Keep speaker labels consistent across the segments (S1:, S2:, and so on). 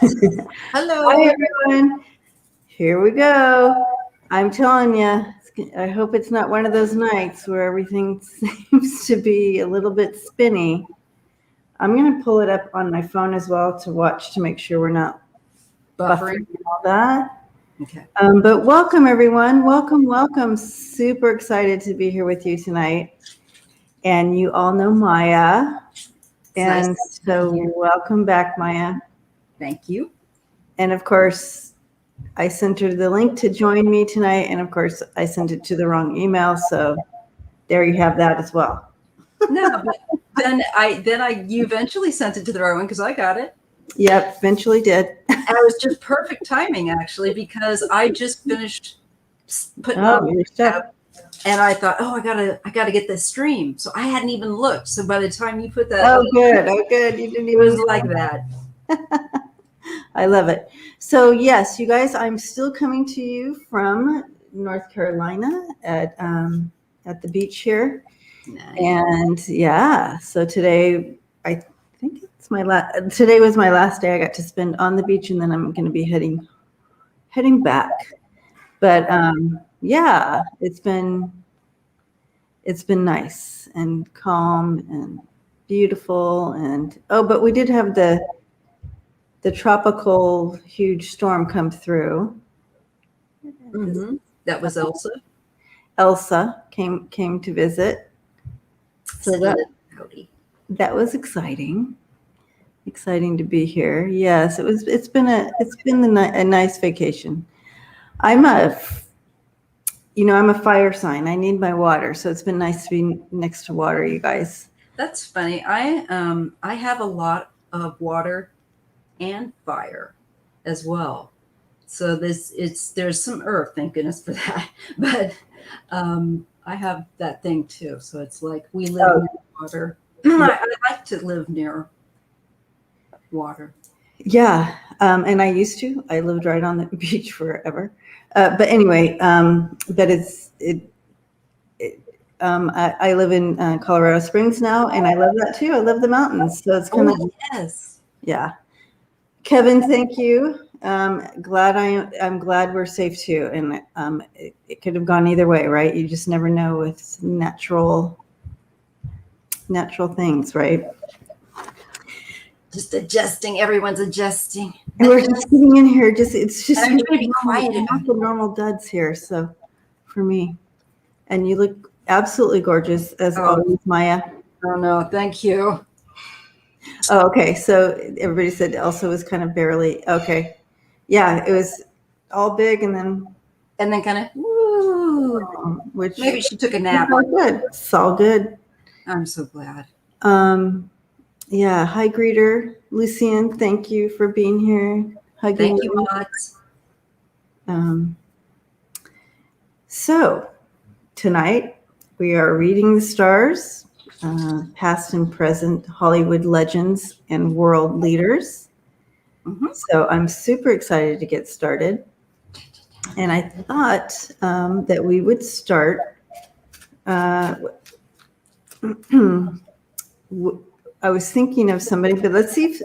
S1: Hello.
S2: Hi, everyone. Here we go. I'm telling you, I hope it's not one of those nights where everything seems to be a little bit spinny. I'm going to pull it up on my phone as well to watch to make sure we're not buffering and all that.
S1: Okay.
S2: But welcome, everyone. Welcome. Super excited to be here with you tonight. And you all know Maija. And so welcome back, Maija.
S1: Thank you.
S2: And of course, I sent her the link to join me tonight. And of course, I sent it to the wrong email. So there you have that as well.
S1: No, but you eventually sent it to the right one because I got it.
S2: Yep, eventually did.
S1: And it was just perfect timing, actually, because I just finished putting on
S2: your stuff.
S1: And I thought, I gotta get this stream. So I hadn't even looked. So by the time you put that,
S2: Oh, good. You didn't even.
S1: It was like that.
S2: I love it. So yes, you guys, I'm still coming to you from North Carolina at the beach here.
S1: Nice.
S2: And yeah, so today I think it's today was my last day I got to spend on the beach, and then I'm going to be heading back. But yeah, it's been nice and calm and beautiful, and but we did have the tropical huge storm come through.
S1: Mm-hmm. That was Elsa.
S2: Elsa came to visit. So that was exciting to be here. Yes, it's been a nice vacation. I'm a fire sign. I need my water, so it's been nice to be next to water, you guys.
S1: That's funny. I have a lot of water and fire as well. So there's some earth, thank goodness for that. But I have that thing too. So it's like we live near water. I like to live near water.
S2: Yeah, and I used to. I lived right on the beach forever. But anyway, I live in Colorado Springs now, and I love that too. I love the mountains, so it's kind of yeah. Kevin, thank you. I'm glad we're safe too, and it could have gone either way, right? You just never know with natural things, right?
S1: Just adjusting. Everyone's adjusting.
S2: And we're just sitting in here. It's just
S1: I'm trying to be quiet.
S2: Not the normal duds here. So, for me, and you look absolutely gorgeous as always, Maija.
S1: Oh no, thank you.
S2: Oh, okay. So everybody said Elsa was kind of barely okay. Yeah, it was all big and then
S1: kind of woo.
S2: Which
S1: maybe she took a nap.
S2: It's all good. It's all good.
S1: I'm so glad.
S2: Yeah. Hi, greeter Lucian. Thank you for being here. Hugging
S1: Thank you, mods.
S2: So tonight we are reading the stars, past and present Hollywood legends and world leaders. Mm-hmm. So I'm super excited to get started. And I thought that we would start. I was thinking of somebody, but let's see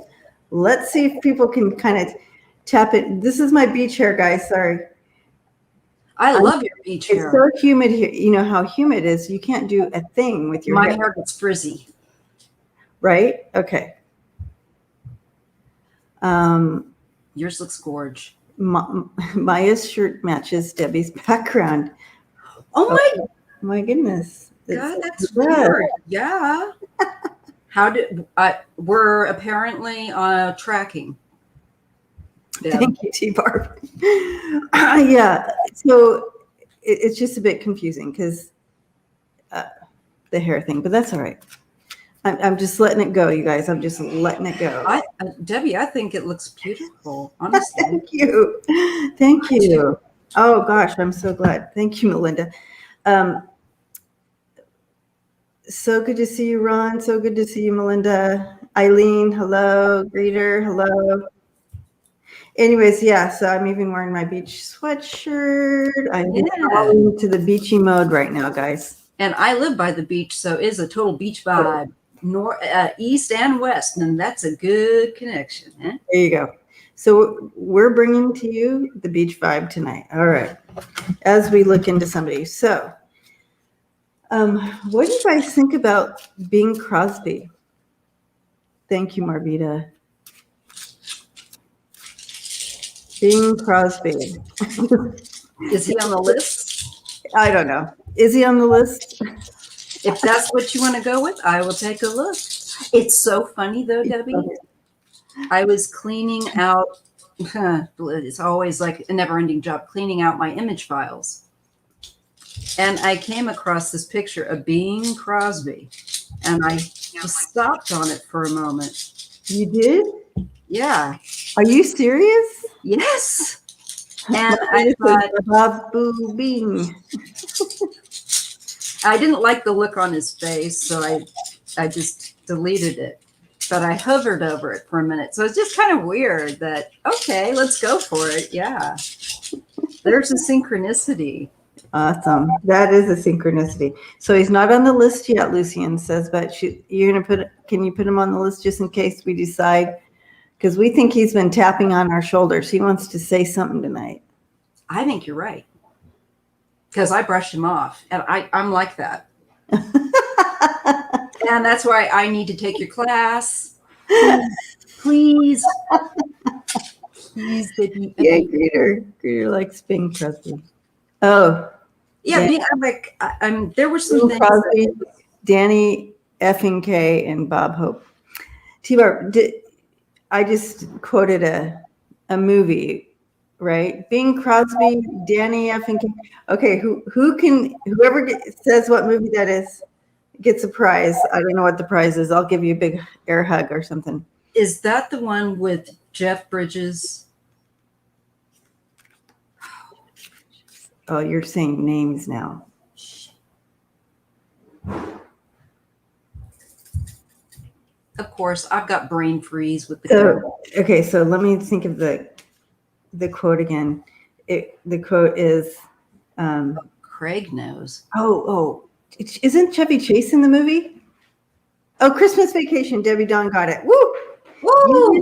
S2: if people can kind of tap it. This is my beach hair, guys. Sorry.
S1: I love your beach hair.
S2: It's so humid here. You know how humid it is. You can't do a thing with your hair.
S1: My hair gets frizzy.
S2: Right? Okay.
S1: Yours looks gorge.
S2: Maija's shirt matches Debbie's background.
S1: Oh
S2: my goodness.
S1: God, that's weird. Yeah. How did we're apparently tracking.
S2: Thank you, T-Barb. Yeah, so it's just a bit confusing because the hair thing, but that's all right. I'm just letting it go, you guys. I'm just letting it go.
S1: Debbie, I think it looks beautiful, honestly.
S2: Thank you. Oh, gosh, I'm so glad. Thank you, Melinda. So good to see you, Ron. So good to see you, Melinda. Eileen, hello. Greeter, hello. Anyways, yeah, so I'm even wearing my beach sweatshirt. I'm going to the beachy mode right now, guys.
S1: And I live by the beach, so it's a total beach vibe, east and west, and that's a good connection. Huh?
S2: There you go. So we're bringing to you the beach vibe tonight. All right. As we look into somebody. So what do you guys think about Bing Crosby? Thank you, Marvita. Bing Crosby.
S1: Is he on the list?
S2: I don't know. Is he on the list?
S1: If that's what you want to go with, I will take a look. It's so funny though, Debbie. I was cleaning out, it's always like a never-ending job, cleaning out my image files. And I came across this picture of Bing Crosby. And I just stopped on it for a moment.
S2: You did?
S1: Yeah.
S2: Are you serious?
S1: Yes. And I thought,
S2: Bob Boo Bing.
S1: I didn't like the look on his face, so I just deleted it. But I hovered over it for a minute. So it's just kind of weird that, okay, let's go for it. Yeah. There's a synchronicity.
S2: Awesome. That is a synchronicity. So he's not on the list yet, Lucian says, but you're going to can you put him on the list just in case we decide? Because we think he's been tapping on our shoulders. He wants to say something tonight.
S1: I think you're right. Because I brushed him off. And I'm like that. And that's why I need to take your class. Please. Please, baby.
S2: Yeah, Greeter likes Bing Crosby. Oh.
S1: Yeah, I'm like, there were some things.
S2: Crosby, Danny effing K, and Bob Hope. T-Bar, I just quoted a movie, right? Bing Crosby, Danny effing K. Okay, whoever says what movie that is gets a prize. I don't know what the prize is. I'll give you a big air hug or something.
S1: Is that the one with Jeff Bridges?
S2: Oh, you're saying names now.
S1: Of course, I've got brain freeze with the
S2: okay, so let me think of the quote again. The quote is
S1: Craig knows.
S2: Isn't Chevy Chase in the movie? Oh, Christmas Vacation. Debbie Dawn got it. Woo!
S1: Woo!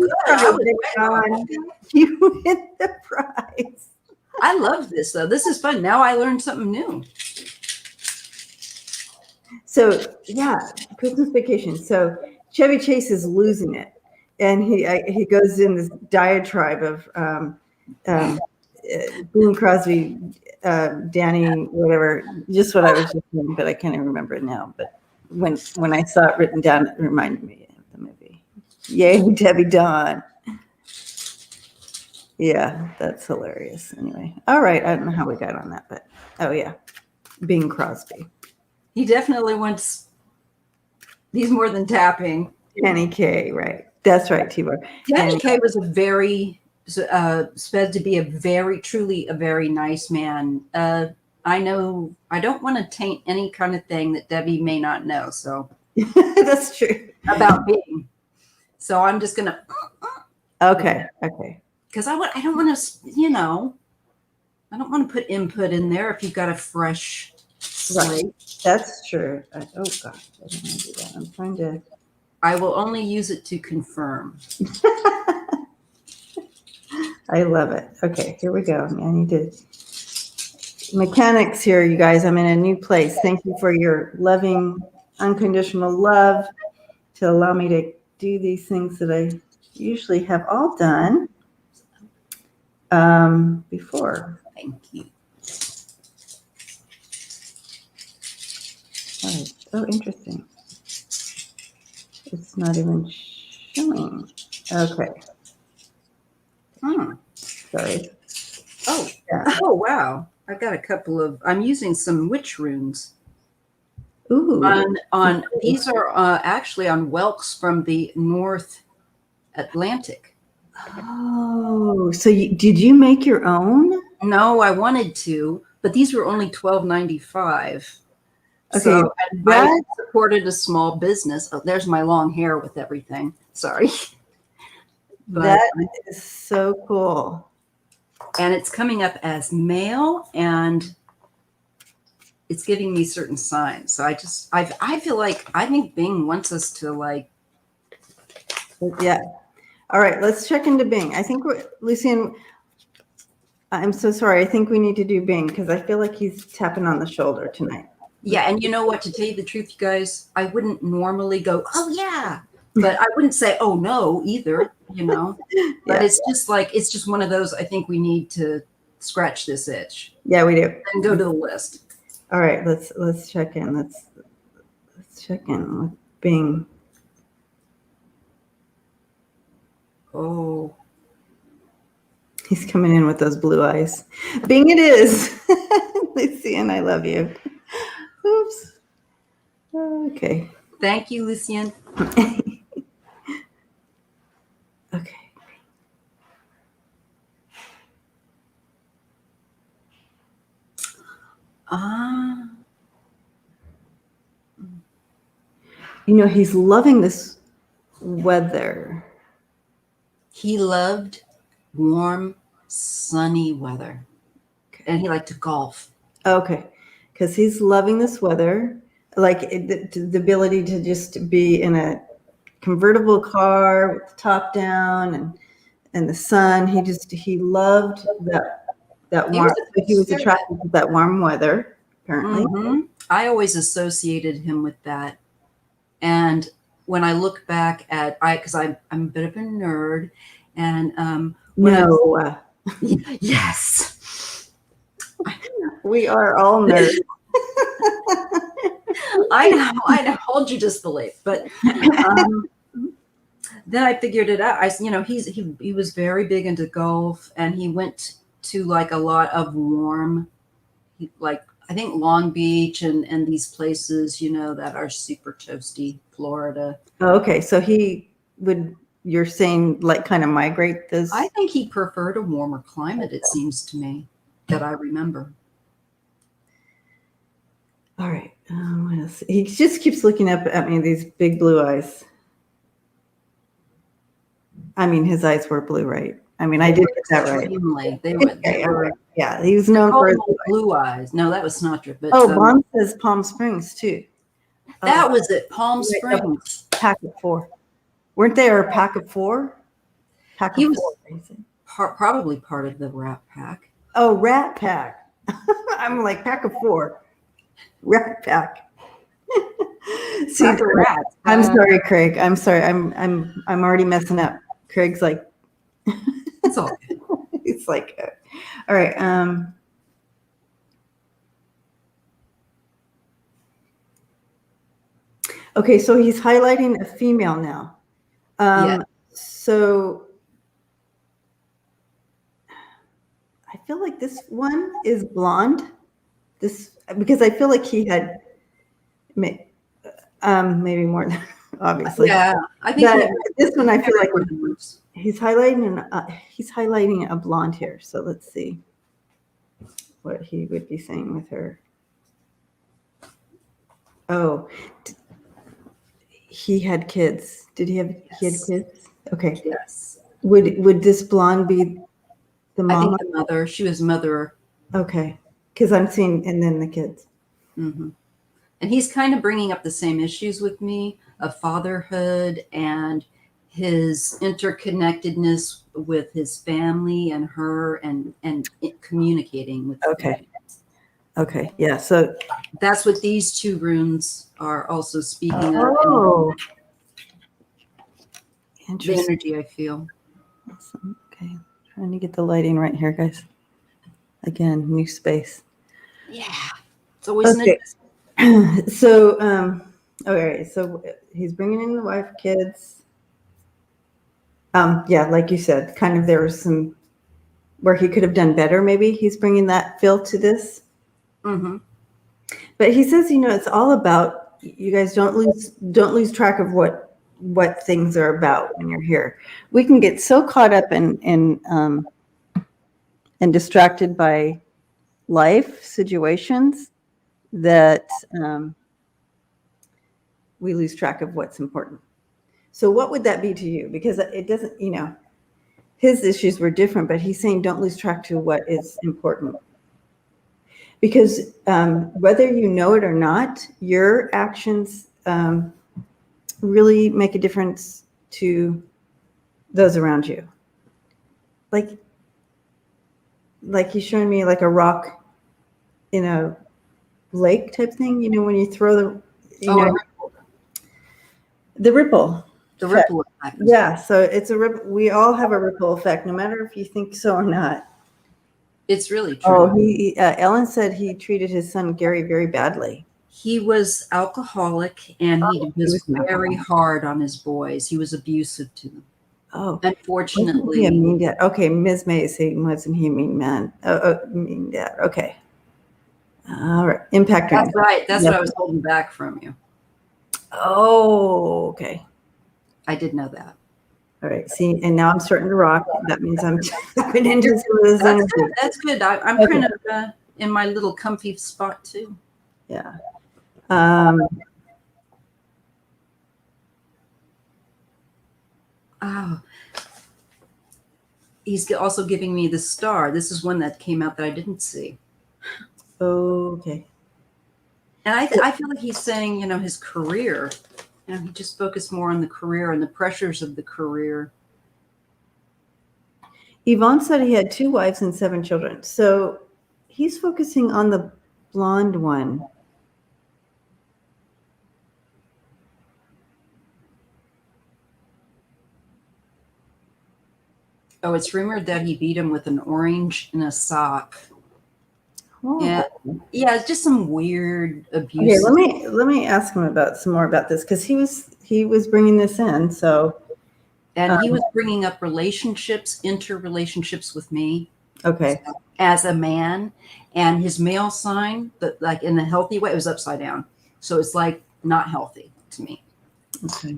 S2: You win the prize.
S1: I love this though. This is fun. Now I learned something new.
S2: So yeah, Christmas Vacation. So Chevy Chase is losing it, and he goes in this diatribe of Bing Crosby, Danny, whatever. Just what I was just saying, but I can't even remember it now. But when I saw it written down, it reminded me of the movie. Yay, Debbie Dawn. Yeah, that's hilarious. Anyway, all right. I don't know how we got on that, but oh yeah, Bing Crosby.
S1: He definitely wants. He's more than tapping.
S2: Danny K, right? That's right, T-Bar.
S1: Danny K was a very said to be truly a very nice man. I know I don't want to taint any kind of thing that Debbie may not know. So
S2: that's true
S1: about Bing. So I'm just gonna.
S2: Okay.
S1: Because I don't want to, I don't want to put input in there if you've got a fresh slate.
S2: Right. That's true. Oh gosh, I don't want to do that. I'm trying to.
S1: I will only use it to confirm.
S2: I love it. Okay, here we go. I need to. Mechanics here, you guys. I'm in a new place. Thank you for your loving, unconditional love to allow me to do these things that I usually have all done. Before.
S1: Thank you.
S2: Oh, interesting. It's not even showing. Okay. Sorry.
S1: Oh, yeah. Oh, wow. I've got a couple of, I'm using some witch runes.
S2: Ooh.
S1: These are actually on whelks from the North Atlantic.
S2: Oh, so did you make your own?
S1: No, I wanted to, but these were only $12.95.
S2: Okay,
S1: so I supported a small business. Oh, there's my long hair with everything. Sorry.
S2: That is so cool.
S1: And it's coming up as male, and it's giving me certain signs. So I feel like I think Bing wants us to like.
S2: Yeah. All right, let's check into Bing. I think Lucian, I'm so sorry. I think we need to do Bing because I feel like he's tapping on the shoulder tonight.
S1: Yeah, and you know what? To tell you the truth, you guys, I wouldn't normally go, oh yeah, but I wouldn't say, oh no, either. But
S2: Yeah.
S1: it's just one of those. I think we need to scratch this itch.
S2: Yeah, we do.
S1: And go to the list.
S2: All right, let's check in. Let's check in with Bing.
S1: Oh,
S2: he's coming in with those blue eyes. Bing, it is. Lucian, I love you. Oops. Okay.
S1: Thank you, Lucian.
S2: Okay. He's loving this weather.
S1: He loved warm, sunny weather. And he liked to golf.
S2: Okay. Because he's loving this weather. Like the ability to just be in a convertible car with the top down and the sun. He loved that warm. He was attracted to that warm weather, apparently.
S1: Mm-hmm. I always associated him with that. And when I look back at, because I'm a bit of a nerd, and yes,
S2: we are all nerds.
S1: I know. Hold your disbelief, but then I figured it out. He was very big into golf, and he went to like a lot of warm, like I think Long Beach and these places, that are super toasty, Florida.
S2: Oh, okay, so you're saying like kind of migrate this?
S1: I think he preferred a warmer climate, it seems to me, that I remember.
S2: All right. What else? He just keeps looking up at me, these big blue eyes. I mean, his eyes were blue, right? I mean, I did get that right.
S1: They were.
S2: Yeah, he was known for his
S1: blue eyes. No, that was Sinatra. But
S2: Bond says Palm Springs too.
S1: That was it, Palm Springs.
S2: Pack of 4. Weren't they a pack of 4? Pack of
S1: 4. Probably part of the Rat Pack.
S2: Oh, Rat Pack. I'm like pack of 4. Rat Pack. See, rats. I'm sorry, Craig. I'm sorry. I'm already messing up. Craig's like,
S1: it's all good.
S2: It's like, all right. Okay, so he's highlighting a female now. So I feel like this one is blonde. Because I feel like he had maybe more than obviously.
S1: Yeah, I think
S2: this one I feel like he's highlighting a blonde here. So let's see what he would be saying with her. Oh, he had kids. Did he have? Yes. He had kids. Okay.
S1: Yes.
S2: Would this blonde be the mom?
S1: I think the mother. She was mother.
S2: Okay. Because I'm seeing, and then the kids.
S1: Mm-hmm. And he's kind of bringing up the same issues with me of fatherhood and his interconnectedness with his family and her and communicating with.
S2: Okay. Okay. Yeah. So
S1: that's what these 2 runes are also speaking of.
S2: Oh.
S1: The energy I feel.
S2: Awesome. Okay. Trying to get the lighting right here, guys. Again, new space.
S1: Yeah. It's always
S2: okay. So, all right. So he's bringing in the wife, kids. Yeah, like you said, kind of there was some where he could have done better. Maybe he's bringing that feel to this.
S1: Mm-hmm.
S2: But he says, it's all about you guys. Don't lose track of what things are about when you're here. We can get so caught up and distracted by life situations that we lose track of what's important. So what would that be to you? Because it doesn't, his issues were different, but he's saying don't lose track to what is important. Because whether you know it or not, your actions really make a difference to those around you. Like he's showing me like a rock in a lake type thing. You know, when you throw the, the ripple.
S1: The ripple effect.
S2: Yeah, so it's a ripple. We all have a ripple effect, no matter if you think so or not.
S1: It's really true.
S2: Oh, Ellen said he treated his son Gary very badly.
S1: He was alcoholic, and he was very hard on his boys. He was abusive to them.
S2: Oh,
S1: unfortunately.
S2: Mean dad. Okay, Ms. May is saying, wasn't he a mean man? Mean dad. Okay. All right. Impact.
S1: That's right. That's what I was holding back from you.
S2: Oh, okay.
S1: I did know that.
S2: All right. See, and now I'm starting to rock. That means I'm tapping into some of this energy.
S1: That's good. I'm okay. Kind of in my little comfy spot too.
S2: Yeah.
S1: Oh, he's also giving me the star. This is one that came out that I didn't see.
S2: Okay.
S1: And I feel like he's saying, you know, his career, you know, he just focused more on the career and the pressures of the career.
S2: Yvonne said he had 2 wives and 7 children. So he's focusing on the blonde one.
S1: Oh, it's rumored that he beat him with an orange in a sock. Oh. Yeah, it's just some weird abuse.
S2: Okay, let me ask him about some more about this, because he was bringing this in. So,
S1: and he was bringing up interrelationships with me.
S2: Okay.
S1: So, as a man, and his male sign, but like in a healthy way, it was upside down. So it's like not healthy to me.
S2: Okay.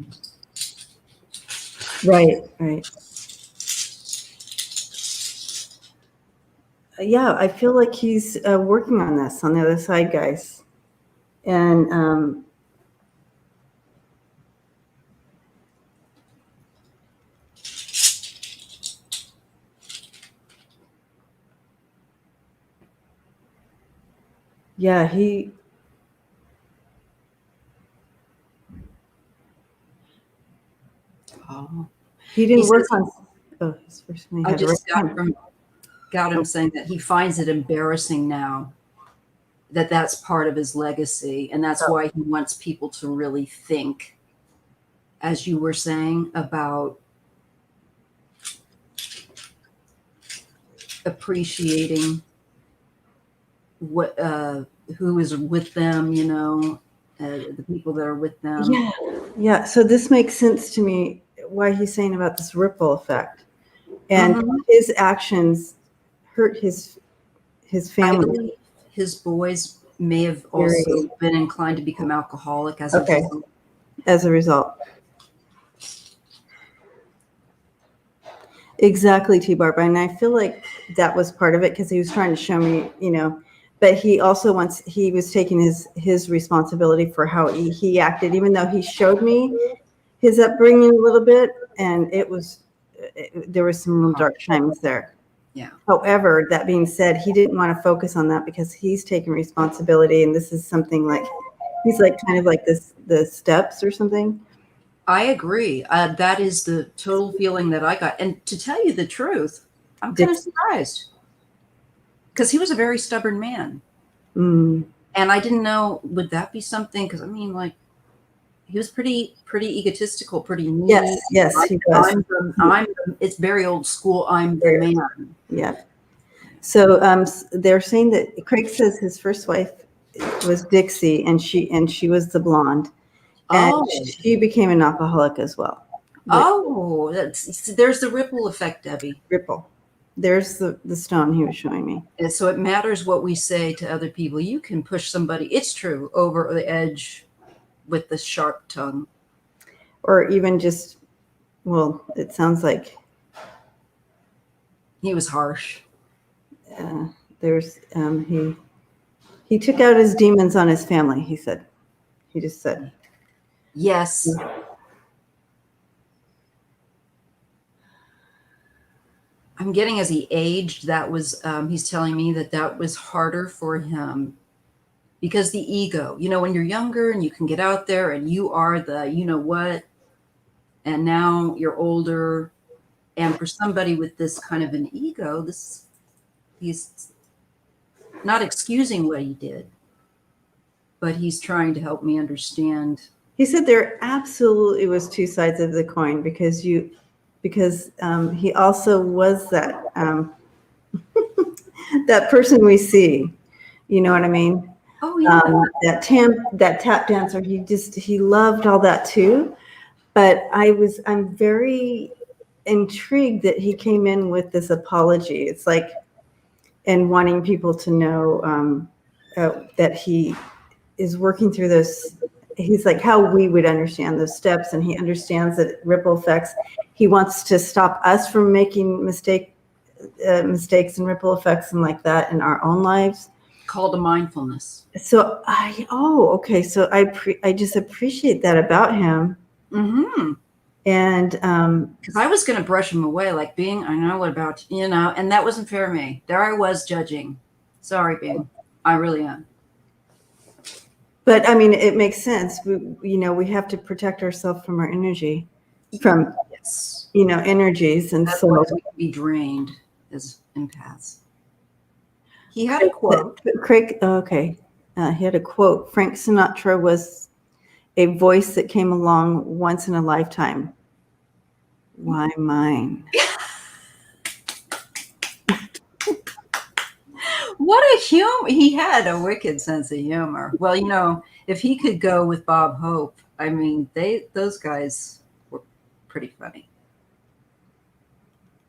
S2: Right. Yeah, I feel like he's working on this on the other side, guys. And yeah, he didn't work on. Oh, his first name.
S1: I just got him saying that he finds it embarrassing now that that's part of his legacy, and that's why he wants people to really think, as you were saying, about appreciating what who is with them, you know, the people that are with them.
S2: Yeah. So this makes sense to me, why he's saying about this ripple effect, and his actions hurt his family.
S1: I believe his boys may have also been inclined to become alcoholic as
S2: a result. Exactly, T-Barb. And I feel like that was part of it, because he was trying to show me, you know, but he also he was taking his responsibility for how he acted, even though he showed me his upbringing a little bit, and there was some dark times there.
S1: Yeah.
S2: However, that being said, he didn't want to focus on that, because he's taking responsibility, and this is something like he's like kind of like the steps or something.
S1: I agree. That is the total feeling that I got. And to tell you the truth, I'm kind of surprised, because he was a very stubborn man. And I didn't know, would that be something? Because I mean, like, he was pretty egotistical, pretty neat.
S2: Yes, he was.
S1: It's very old school. I'm the man.
S2: Yeah. So they're saying that Craig says his first wife was Dixie, and she was the blonde, and she became an alcoholic as well.
S1: There's the ripple effect, Debbie.
S2: Ripple. There's the stone he was showing me.
S1: And so it matters what we say to other people. You can push somebody, it's true, over the edge with the sharp tongue.
S2: Or even just, well, it sounds like
S1: he was harsh.
S2: There's he took out his demons on his family, he said. He just said.
S1: Yes. I'm getting, as he aged, that was, he's telling me that was harder for him, because the ego, you know, when you're younger and you can get out there and you are the, you know what, and now you're older And for somebody with this kind of an ego, he's not excusing what he did, but he's trying to help me understand.
S2: He said there absolutely was two sides of the coin because he also was that that person we see. You know what I mean?
S1: Oh yeah.
S2: That tap dancer. He loved all that too. But I'm very intrigued that he came in with this apology. It's like, and wanting people to know that he is working through this. He's like how we would understand those steps, and he understands that ripple effects. He wants to stop us from making mistakes and ripple effects and like that in our own lives.
S1: Call to mindfulness.
S2: So okay. So I just appreciate that about him.
S1: Mm-hmm.
S2: And
S1: because I was going to brush him away, like Bing, I know what about, and that wasn't fair to me. There I was judging. Sorry, Bing. I really am.
S2: But I mean, it makes sense. We have to protect ourselves from our energy, from
S1: yes,
S2: energies, and
S1: that's
S2: so
S1: why we can be drained as empaths. He had a quote.
S2: Craig, okay, he had a quote. Frank Sinatra was a voice that came along once in a lifetime. Why mine?
S1: What a humor. He had a wicked sense of humor. Well, if he could go with Bob Hope, I mean, those guys were pretty funny.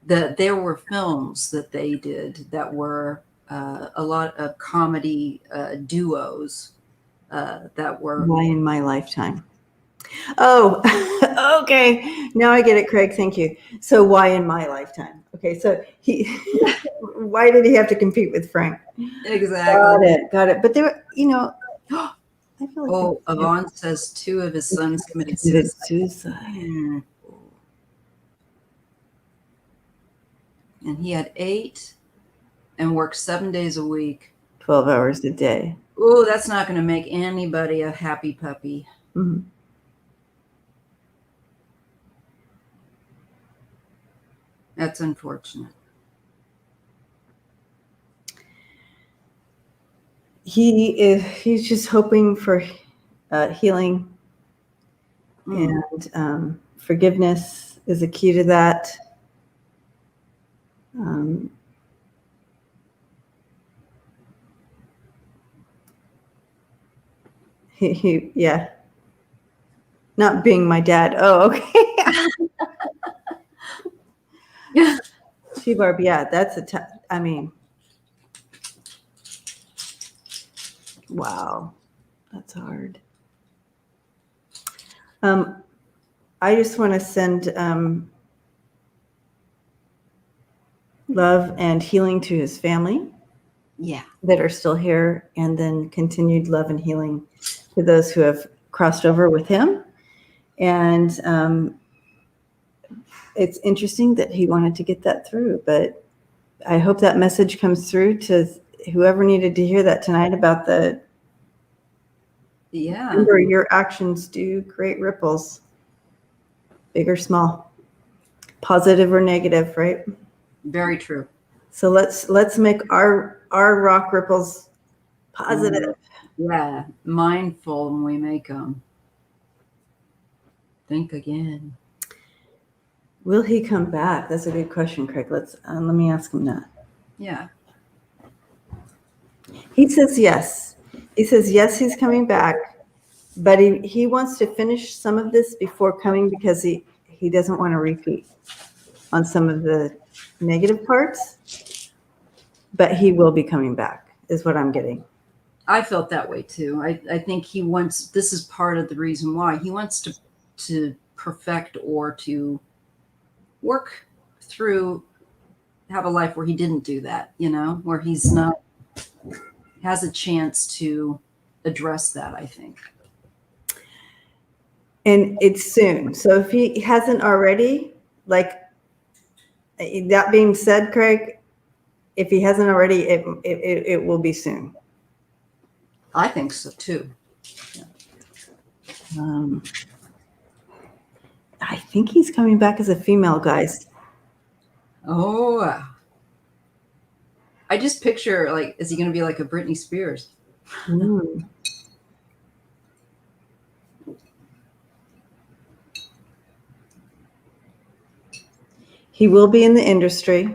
S1: There were films that they did that were a lot of comedy duos that were.
S2: Why in my lifetime? Oh, okay. Now I get it, Craig. Thank you. So why in my lifetime? Okay, so why did he have to compete with Frank?
S1: Exactly.
S2: Got it. But there, I feel like
S1: Yvonne says 2 of his sons committed suicide. And he had 8 and worked 7 days a week.
S2: 12 hours a day.
S1: Oh, that's not going to make anybody a happy puppy.
S2: Mm-hmm.
S1: That's unfortunate.
S2: He's just hoping for healing, and forgiveness is a key to that. Yeah, not being my dad. Oh, okay.
S1: Yeah.
S2: She-Barb, yeah, that's I mean, wow, that's hard. I just want to send love and healing to his family.
S1: Yeah.
S2: That are still here, and then continued love and healing to those who have crossed over with him. And it's interesting that he wanted to get that through, but I hope that message comes through to whoever needed to hear that tonight about remember, your actions do create ripples, big or small, positive or negative, right?
S1: Very true.
S2: So let's make our rock ripples positive.
S1: Yeah, mindful when we make them. Think again.
S2: Will he come back? That's a good question, Craig. Let me ask him that.
S1: Yeah.
S2: He says yes. He says yes, he's coming back, but he wants to finish some of this before coming because he doesn't want to repeat on some of the negative parts, but he will be coming back, is what I'm getting.
S1: I felt that way too. I think this is part of the reason why he wants to perfect or to work through, have a life where he didn't do that, where he's not, has a chance to address that, I think.
S2: And it's soon. So if he hasn't already, like, that being said, Craig, if he hasn't already, it will be soon.
S1: I think so too.
S2: I think he's coming back as a female, guys.
S1: Oh, I just picture, like, is he going to be like a Britney Spears?
S2: Mm. He will be in the industry.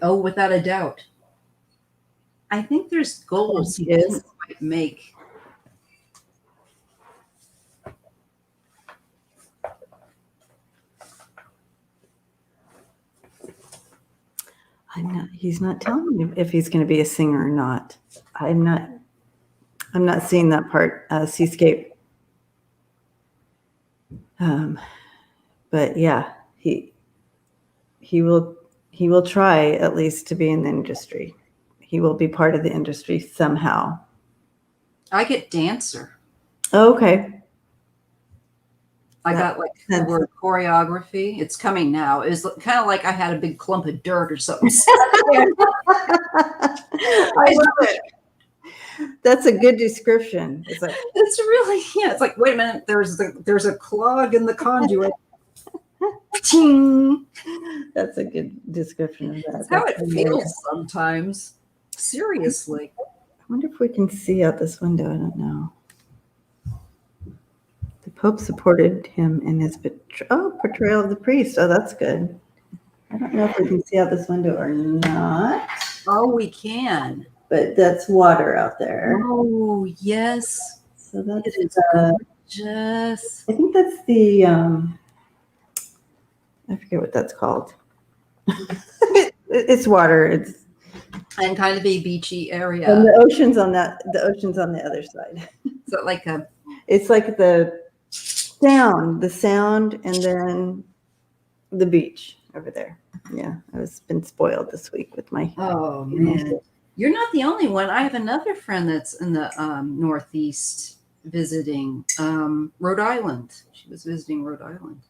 S1: Oh, without a doubt. I think there's goals he
S2: Yes.
S1: didn't quite make.
S2: He's not telling me if he's going to be a singer or not. I'm not seeing that part, Seascape. But yeah, he will try at least to be in the industry. He will be part of the industry somehow.
S1: I get dancer.
S2: Oh, okay.
S1: I got like the word choreography. It's coming now. It's kind of like I had a big clump of dirt or something.
S2: I love it. That's a good description. It's like
S1: it's really, yeah. It's like, wait a minute. There's a clog in the conduit. Ting.
S2: That's a good description of that.
S1: That's how it feels sometimes. Seriously.
S2: I wonder if we can see out this window. I don't know. The Pope supported him in his portrayal of the priest. Oh, that's good. I don't know if we can see out this window or not.
S1: Oh, we can.
S2: But that's water out there.
S1: Oh, yes.
S2: So that
S1: is gorgeous.
S2: I think that's the I forget what that's called. It's water. It's
S1: and kind of a beachy area.
S2: And the ocean's on the other side.
S1: So like a
S2: it's like the sound and then the beach over there. Yeah, been spoiled this week with my
S1: oh man. You're not the only one. I have another friend that's in the Northeast visiting Rhode Island. She was visiting Rhode Island.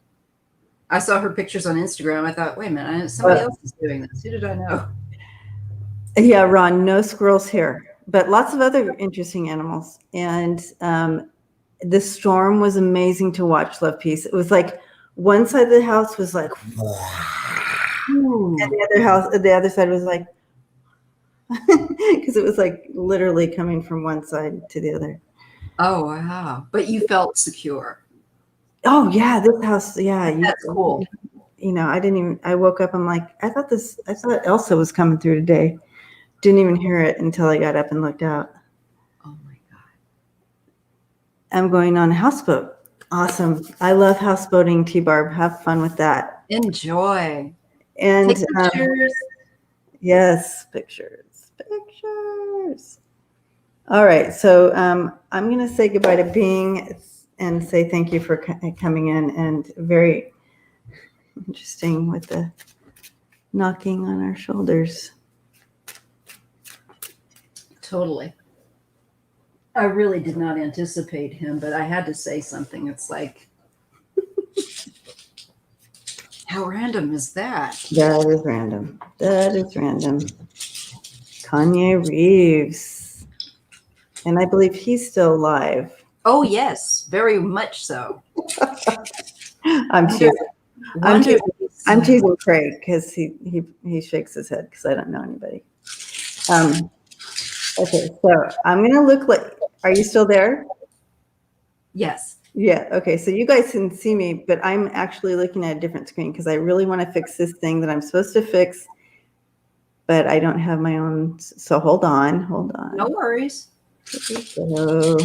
S1: I saw her pictures on Instagram. I thought, wait a minute, somebody else is doing this. Who did I know?
S2: Yeah, Ron, no squirrels here, but lots of other interesting animals. And the storm was amazing to watch, Love Peace. It was like one side of the house was like, and the other side was like, because it was like literally coming from one side to the other.
S1: Oh, wow. But you felt secure.
S2: Oh yeah, this house. Yeah,
S1: that's cool.
S2: You know, I woke up. I'm like, I thought Elsa was coming through today. Didn't even hear it until I got up and looked out.
S1: Oh my God.
S2: I'm going on a houseboat. Awesome. I love houseboating, T-Barb. Have fun with that.
S1: Enjoy.
S2: And
S1: take pictures.
S2: Yes, pictures. All right. So I'm going to say goodbye to Bing and say thank you for coming in, and very interesting with the knocking on our shoulders.
S1: Totally. I really did not anticipate him, but I had to say something. It's like, how random is that?
S2: That is random. Keanu Reeves. And I believe he's still alive.
S1: Oh, yes, very much so.
S2: I'm teasing Craig because he shakes his head because I don't know anybody. Okay, so I'm going to look like, are you still there?
S1: Yes.
S2: Yeah, okay, so you guys can see me, but I'm actually looking at a different screen because I really want to fix this thing that I'm supposed to fix, but I don't have my own, so hold on.
S1: No worries.
S2: So,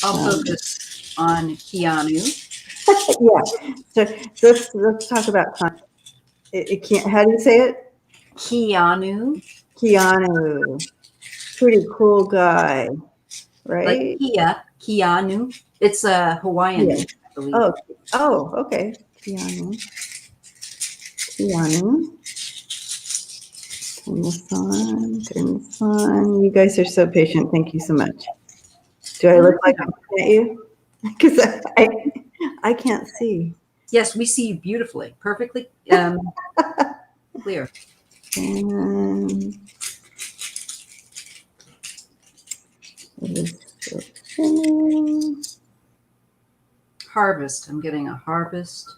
S1: I'll focus on Keanu.
S2: Yeah, so let's talk about, it can't, how do you say it?
S1: Keanu.
S2: Pretty cool guy, right?
S1: Like Keanu. It's a Hawaiian name, I believe.
S2: Oh, okay. Keanu. Turn this on. You guys are so patient. Thank you so much. Do I look like I'm looking at you? Because I can't see.
S1: Yes, we see you beautifully, perfectly clear.
S2: And
S1: harvest. I'm getting a harvest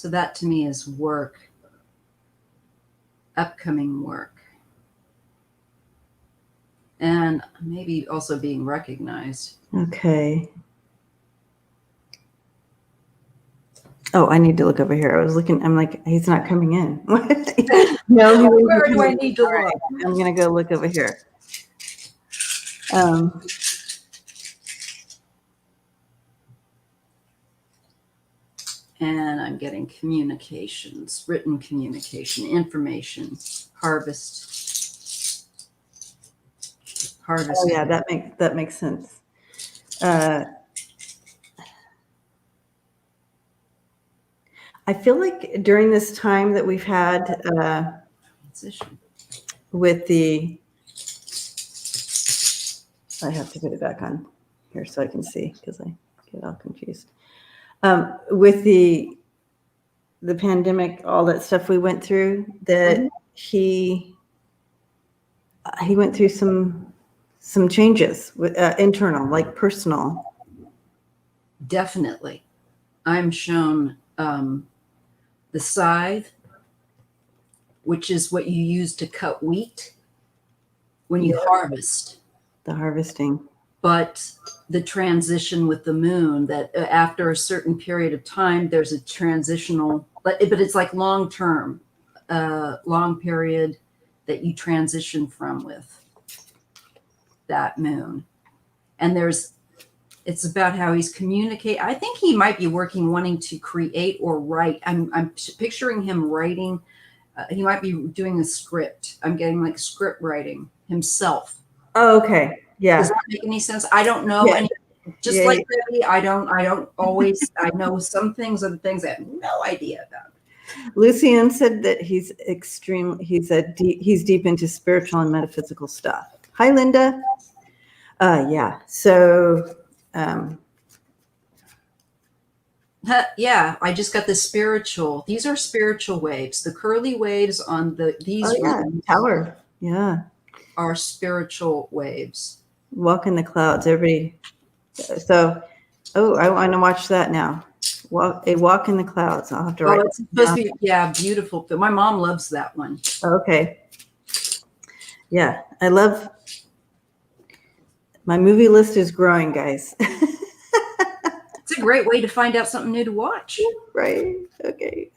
S1: So that to me is work, upcoming work. And maybe also being recognized.
S2: Okay. Oh, I need to look over here. I was looking. I'm like, he's not coming in. No,
S1: where do I need to look?
S2: Right, I'm gonna go look over here.
S1: And I'm getting communications, written communication, information, harvest.
S2: Oh yeah, that makes sense. I feel like during this time that we've had with the, I have to put it back on here so I can see because I get all confused. With the pandemic, all that stuff we went through, that he went through some changes with internal, like personal.
S1: Definitely. I'm shown the scythe, which is what you use to cut wheat when you harvest.
S2: The harvesting. But
S1: the transition with the moon, that after a certain period of time, there's a transitional, but it's like long-term, long period that you transition from with that moon. And it's about how he's communicating. I think he might be wanting to create or write. I'm picturing him writing. He might be doing a script. I'm getting like script writing himself.
S2: Oh, okay. Yeah.
S1: Does that make any sense? I don't know. Yeah. Like Debbie, I don't always, I know some things are the things I have no idea about.
S2: Lucian said that he's deep into spiritual and metaphysical stuff. Hi, Linda. Yeah. So,
S1: yeah, I just got the spiritual. These are spiritual waves. The curly waves on these
S2: tower. Yeah.
S1: Are spiritual waves.
S2: Walk in the clouds. Everybody. So, I want to watch that now. Walk in the clouds. I'll have to write.
S1: It's supposed to be, beautiful. But my mom loves that one.
S2: Okay. Yeah, I love. My movie list is growing, guys.
S1: It's a great way to find out something new to watch.
S2: Right. Okay.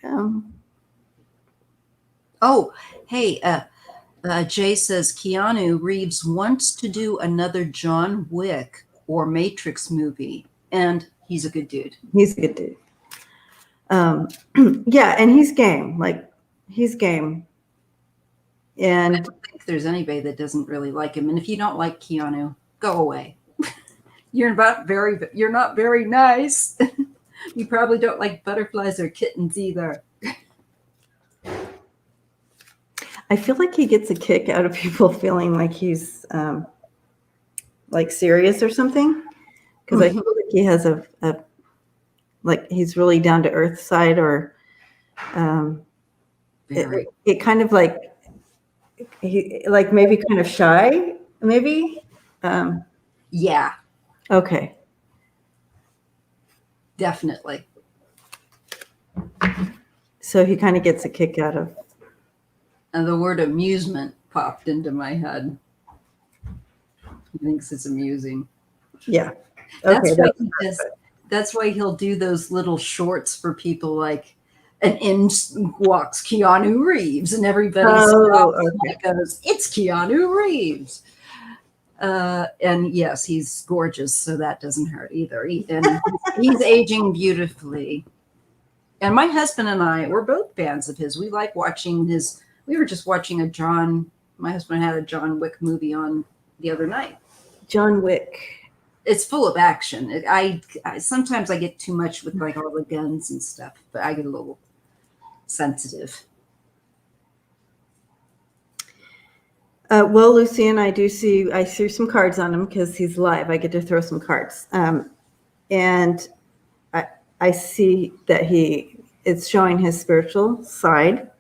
S1: Oh, hey, Jay says Keanu Reeves wants to do another John Wick or Matrix movie, and he's a good dude.
S2: He's a good dude. Yeah, and he's game. Like, he's game. And I
S1: don't think there's anybody that doesn't really like him. And if you don't like Keanu, go away. You're not very nice. You probably don't like butterflies or kittens either.
S2: I feel like he gets a kick out of people feeling like he's like serious or something. Because I feel like he has a like he's really down to earth side, or it kind of like he like maybe kind of shy, maybe.
S1: Yeah.
S2: Okay.
S1: Definitely.
S2: So he kind of gets a kick out of.
S1: And the word amusement popped into my head. He thinks it's amusing.
S2: Yeah.
S1: Okay. That's why he'll do those little shorts for people, like, and in walks Keanu Reeves, and everybody stops and goes, "It's Keanu Reeves." And yes, he's gorgeous, so that doesn't hurt either. And he's aging beautifully. And my husband and I, we're both fans of his. We like watching his. We were just watching my husband had a John Wick movie on the other night.
S2: John Wick.
S1: It's full of action. I sometimes I get too much with like all the guns and stuff, but I get a little sensitive.
S2: Well, Lucian, I threw some cards on him because he's live. I get to throw some cards. And I see that it's showing his spiritual side.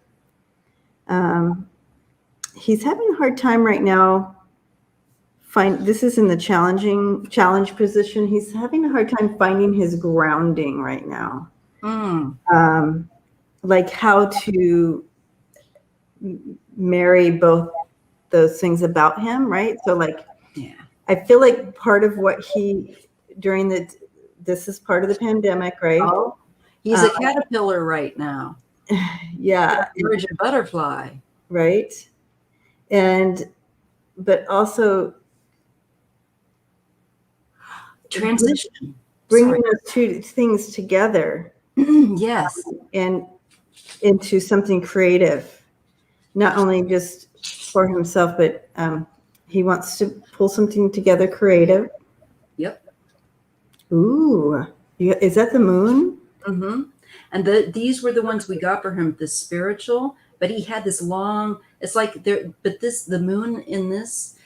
S2: He's having a hard time right now. This is in the challenge position. He's having a hard time finding his grounding right now. like how to marry both those things about him, right? So like,
S1: Yeah.
S2: I feel like part of what this is part of the pandemic, right?
S1: Oh, he's a caterpillar right now.
S2: Yeah.
S1: Courage a butterfly.
S2: Right. But also
S1: transition.
S2: Bringing those two things together.
S1: Yes.
S2: And into something creative, not only just for himself, but he wants to pull something together creative.
S1: Yep.
S2: Ooh, is that the moon?
S1: Mm-hmm. And these were the ones we got for him, the spiritual, but he had this long, it's like there, but the moon in this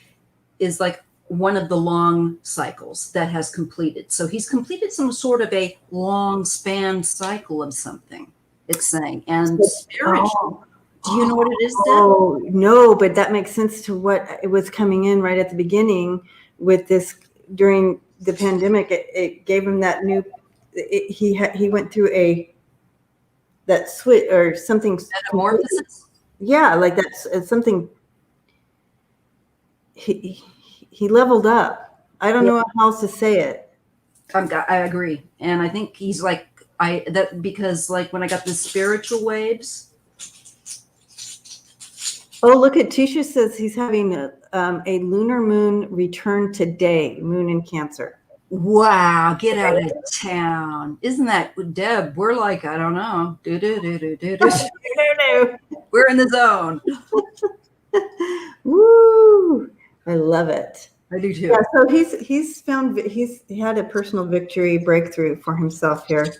S1: is like one of the long cycles that has completed. So he's completed some sort of a long span cycle of something, it's saying. And spiritual. Do you know what it is, Deb?
S2: Oh, no, but that makes sense to what it was coming in right at the beginning with this during the pandemic. It gave him that new, he went through that switch or something.
S1: Metamorphosis?
S2: Yeah, like that's something. He leveled up. I don't know how else to say it.
S1: I agree. And I think he's like, because like when I got the spiritual waves.
S2: Oh, look at Tisha says he's having a lunar moon return today, moon in Cancer.
S1: Wow, get out of town. Isn't that, Deb, we're like, I don't know. We're in the zone.
S2: Woo! I love it.
S1: I do too.
S2: Yeah, so he's had a personal victory breakthrough for himself here.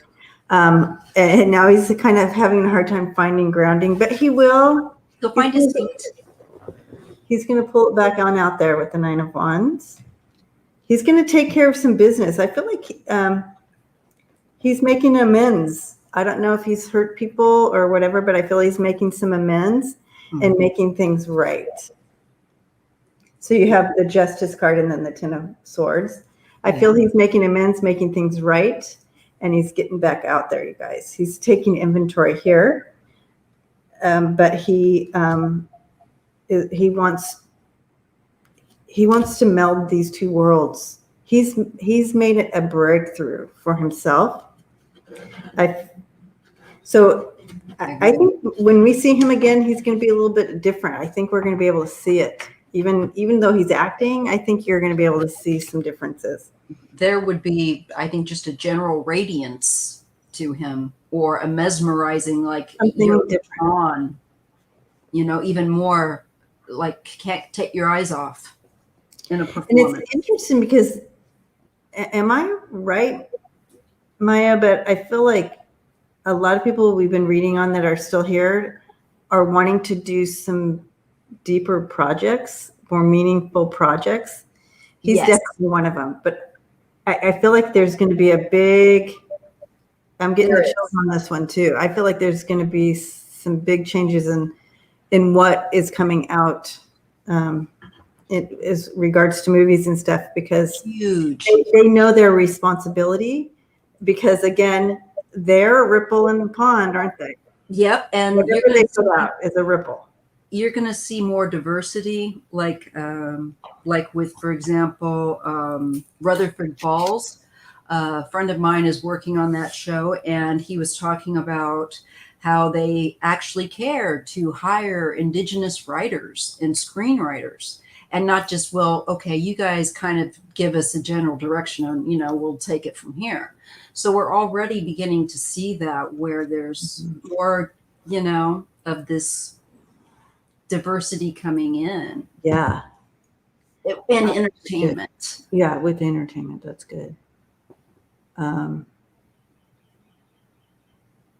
S2: And now he's kind of having a hard time finding grounding, but he'll find his feet. He's going to pull it back on out there with the 9 of Wands. He's going to take care of some business. I feel like he's making amends. I don't know if he's hurt people or whatever, but I feel he's making some amends and making things right. So you have the Justice card and then the 10 of Swords. I feel he's making amends, making things right, and he's getting back out there, you guys. He's taking inventory here, but he wants to meld these two worlds. He's made a breakthrough for himself. I think when we see him again, he's going to be a little bit different. I think we're going to be able to see it. Even though he's acting, I think you're going to be able to see some differences.
S1: There would be, I think, just a general radiance to him, or a mesmerizing, like you're on, even more, like can't take your eyes off in a performance.
S2: And it's interesting because, am I right, Maija? But I feel like a lot of people we've been reading on that are still here are wanting to do some deeper projects, more meaningful projects. He's definitely one of them. But I feel like there's going to be I'm getting the chills on this one too. I feel like there's going to be some big changes in what is coming out as regards to movies and stuff, because they know their responsibility, because again, they're a ripple in the pond, aren't they?
S1: Yep. And
S2: whatever they put out is a ripple.
S1: You're going to see more diversity, like with, for example, Rutherford Falls. A friend of mine is working on that show, and he was talking about how they actually care to hire Indigenous writers and screenwriters, and not just, well, okay, you guys kind of give us a general direction and, we'll take it from here. So we're already beginning to see that, where there's more, of this diversity coming in.
S2: Yeah.
S1: And entertainment.
S2: Good. Yeah, with entertainment, that's good.
S1: And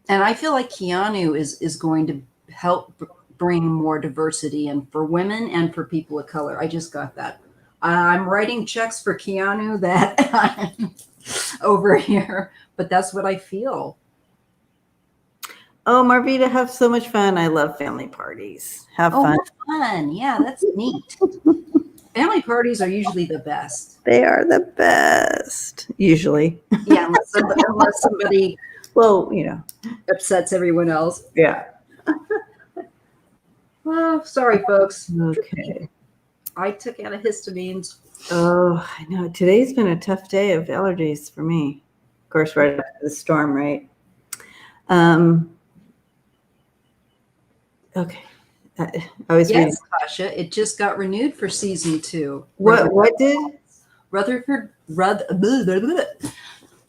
S1: I feel like Keanu is going to help bring more diversity, and for women and for people of color. I just got that. I'm writing checks for Keanu that over here, but that's what I feel.
S2: Oh, Marvita, have so much fun. I love family parties. Have fun.
S1: Have fun. Yeah, that's neat. Family parties are usually the best.
S2: They are the best, usually.
S1: Yeah, unless somebody
S2: Well,
S1: upsets everyone else.
S2: Yeah.
S1: Oh, sorry, folks.
S2: Okay.
S1: I took antihistamines.
S2: Oh, I know. Today's been a tough day of allergies for me. Of course, right after the storm, right? Okay. I was reading.
S1: Yes, Tasha. It just got renewed for season 2.
S2: What did?
S1: Rutherford.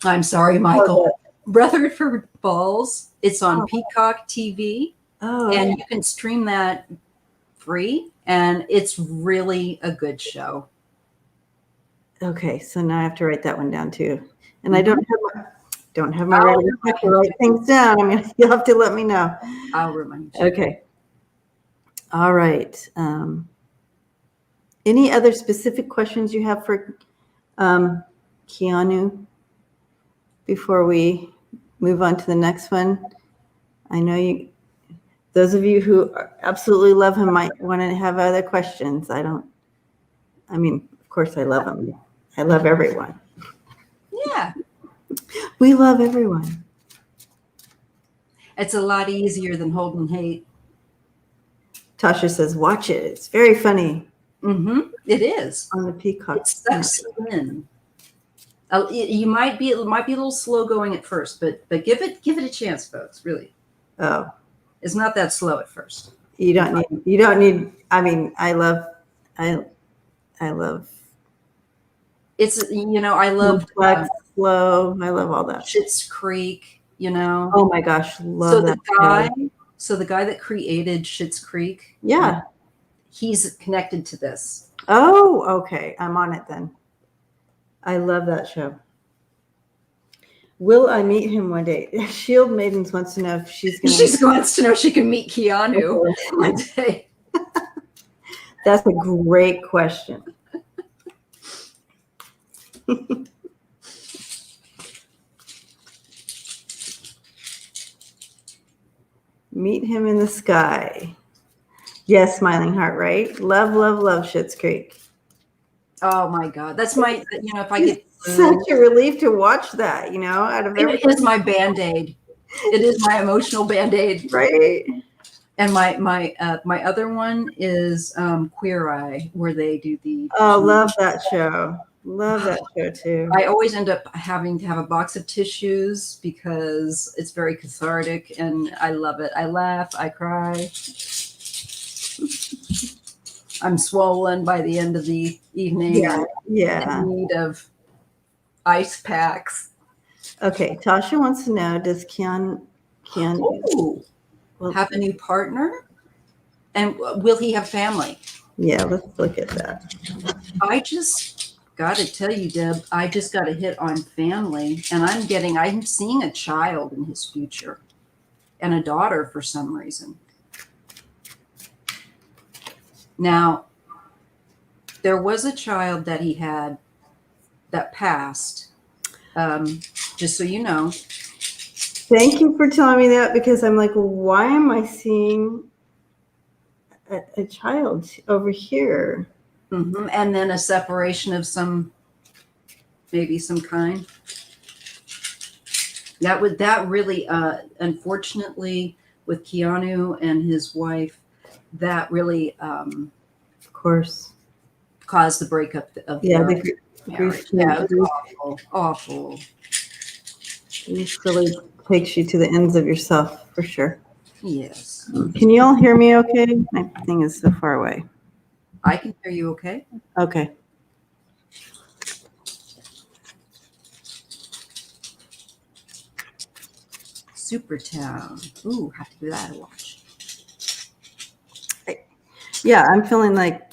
S1: I'm sorry, Michael. Rutherford Falls. It's on Peacock TV.
S2: Oh,
S1: and you can stream that free, and it's really a good show.
S2: Okay, so now I have to write that one down too, and I don't have my writing to write things down. I mean, you'll have to let me know.
S1: I'll remind you.
S2: Okay. All right. Any other specific questions you have for Keanu before we move on to the next one? I know those of you who absolutely love him might want to have other questions. Of course I love him. I love everyone.
S1: Yeah.
S2: We love everyone.
S1: It's a lot easier than Hold and Hate.
S2: Tasha says, watch it. It's very funny.
S1: Mm-hmm. It is.
S2: On the Peacock.
S1: It sucks you in. It might be a little slow going at first, but give it a chance, folks. Really.
S2: Oh.
S1: It's not that slow at first.
S2: You don't need. I mean, I love.
S1: It's I love
S2: slow. I love all that.
S1: Schitt's Creek.
S2: Oh my gosh, love that.
S1: So the guy that created Schitt's Creek.
S2: Yeah.
S1: He's connected to this.
S2: Oh, okay. I'm on it then. I love that show. Will I meet him one day? Shield Maidens wants to know if she
S1: wants to know if she can meet Keanu one day.
S2: That's a great question. Meet him in the sky. Yes, smiling heart, right? Love, love, love Schitt's Creek.
S1: Oh my God. That's my, if I get
S2: such a relief to watch that, out of everything.
S1: It is my Band-Aid. It is my emotional Band-Aid.
S2: Right.
S1: And my other one is Queer Eye, where they do the.
S2: Oh, love that show. Love that show too.
S1: I always end up having to have a box of tissues because it's very cathartic, and I love it. I laugh, I cry. I'm swollen by the end of the evening.
S2: Yeah.
S1: In need of ice packs.
S2: Okay, Tasha wants to know: does Keanu
S1: have a new partner, and will he have family?
S2: Yeah, let's look at that.
S1: I just got to tell you, Deb, I just got a hit on family, and I'm seeing a child in his future, and a daughter for some reason. Now, there was a child that he had that passed. Just so you know.
S2: Thank you for telling me that, because I'm like, why am I seeing a child over here?
S1: Mm-hmm. And then a separation of maybe some kind. That really, unfortunately, with Keanu and his wife, that really,
S2: of course,
S1: caused the breakup of
S2: their
S1: marriage. Yeah, it was awful.
S2: It really takes you to the ends of yourself, for sure.
S1: Yes.
S2: Can you all hear me okay? My thing is so far away.
S1: I can hear you okay.
S2: Okay.
S1: Supertown. Ooh, have to give that a watch.
S2: Yeah, I'm feeling like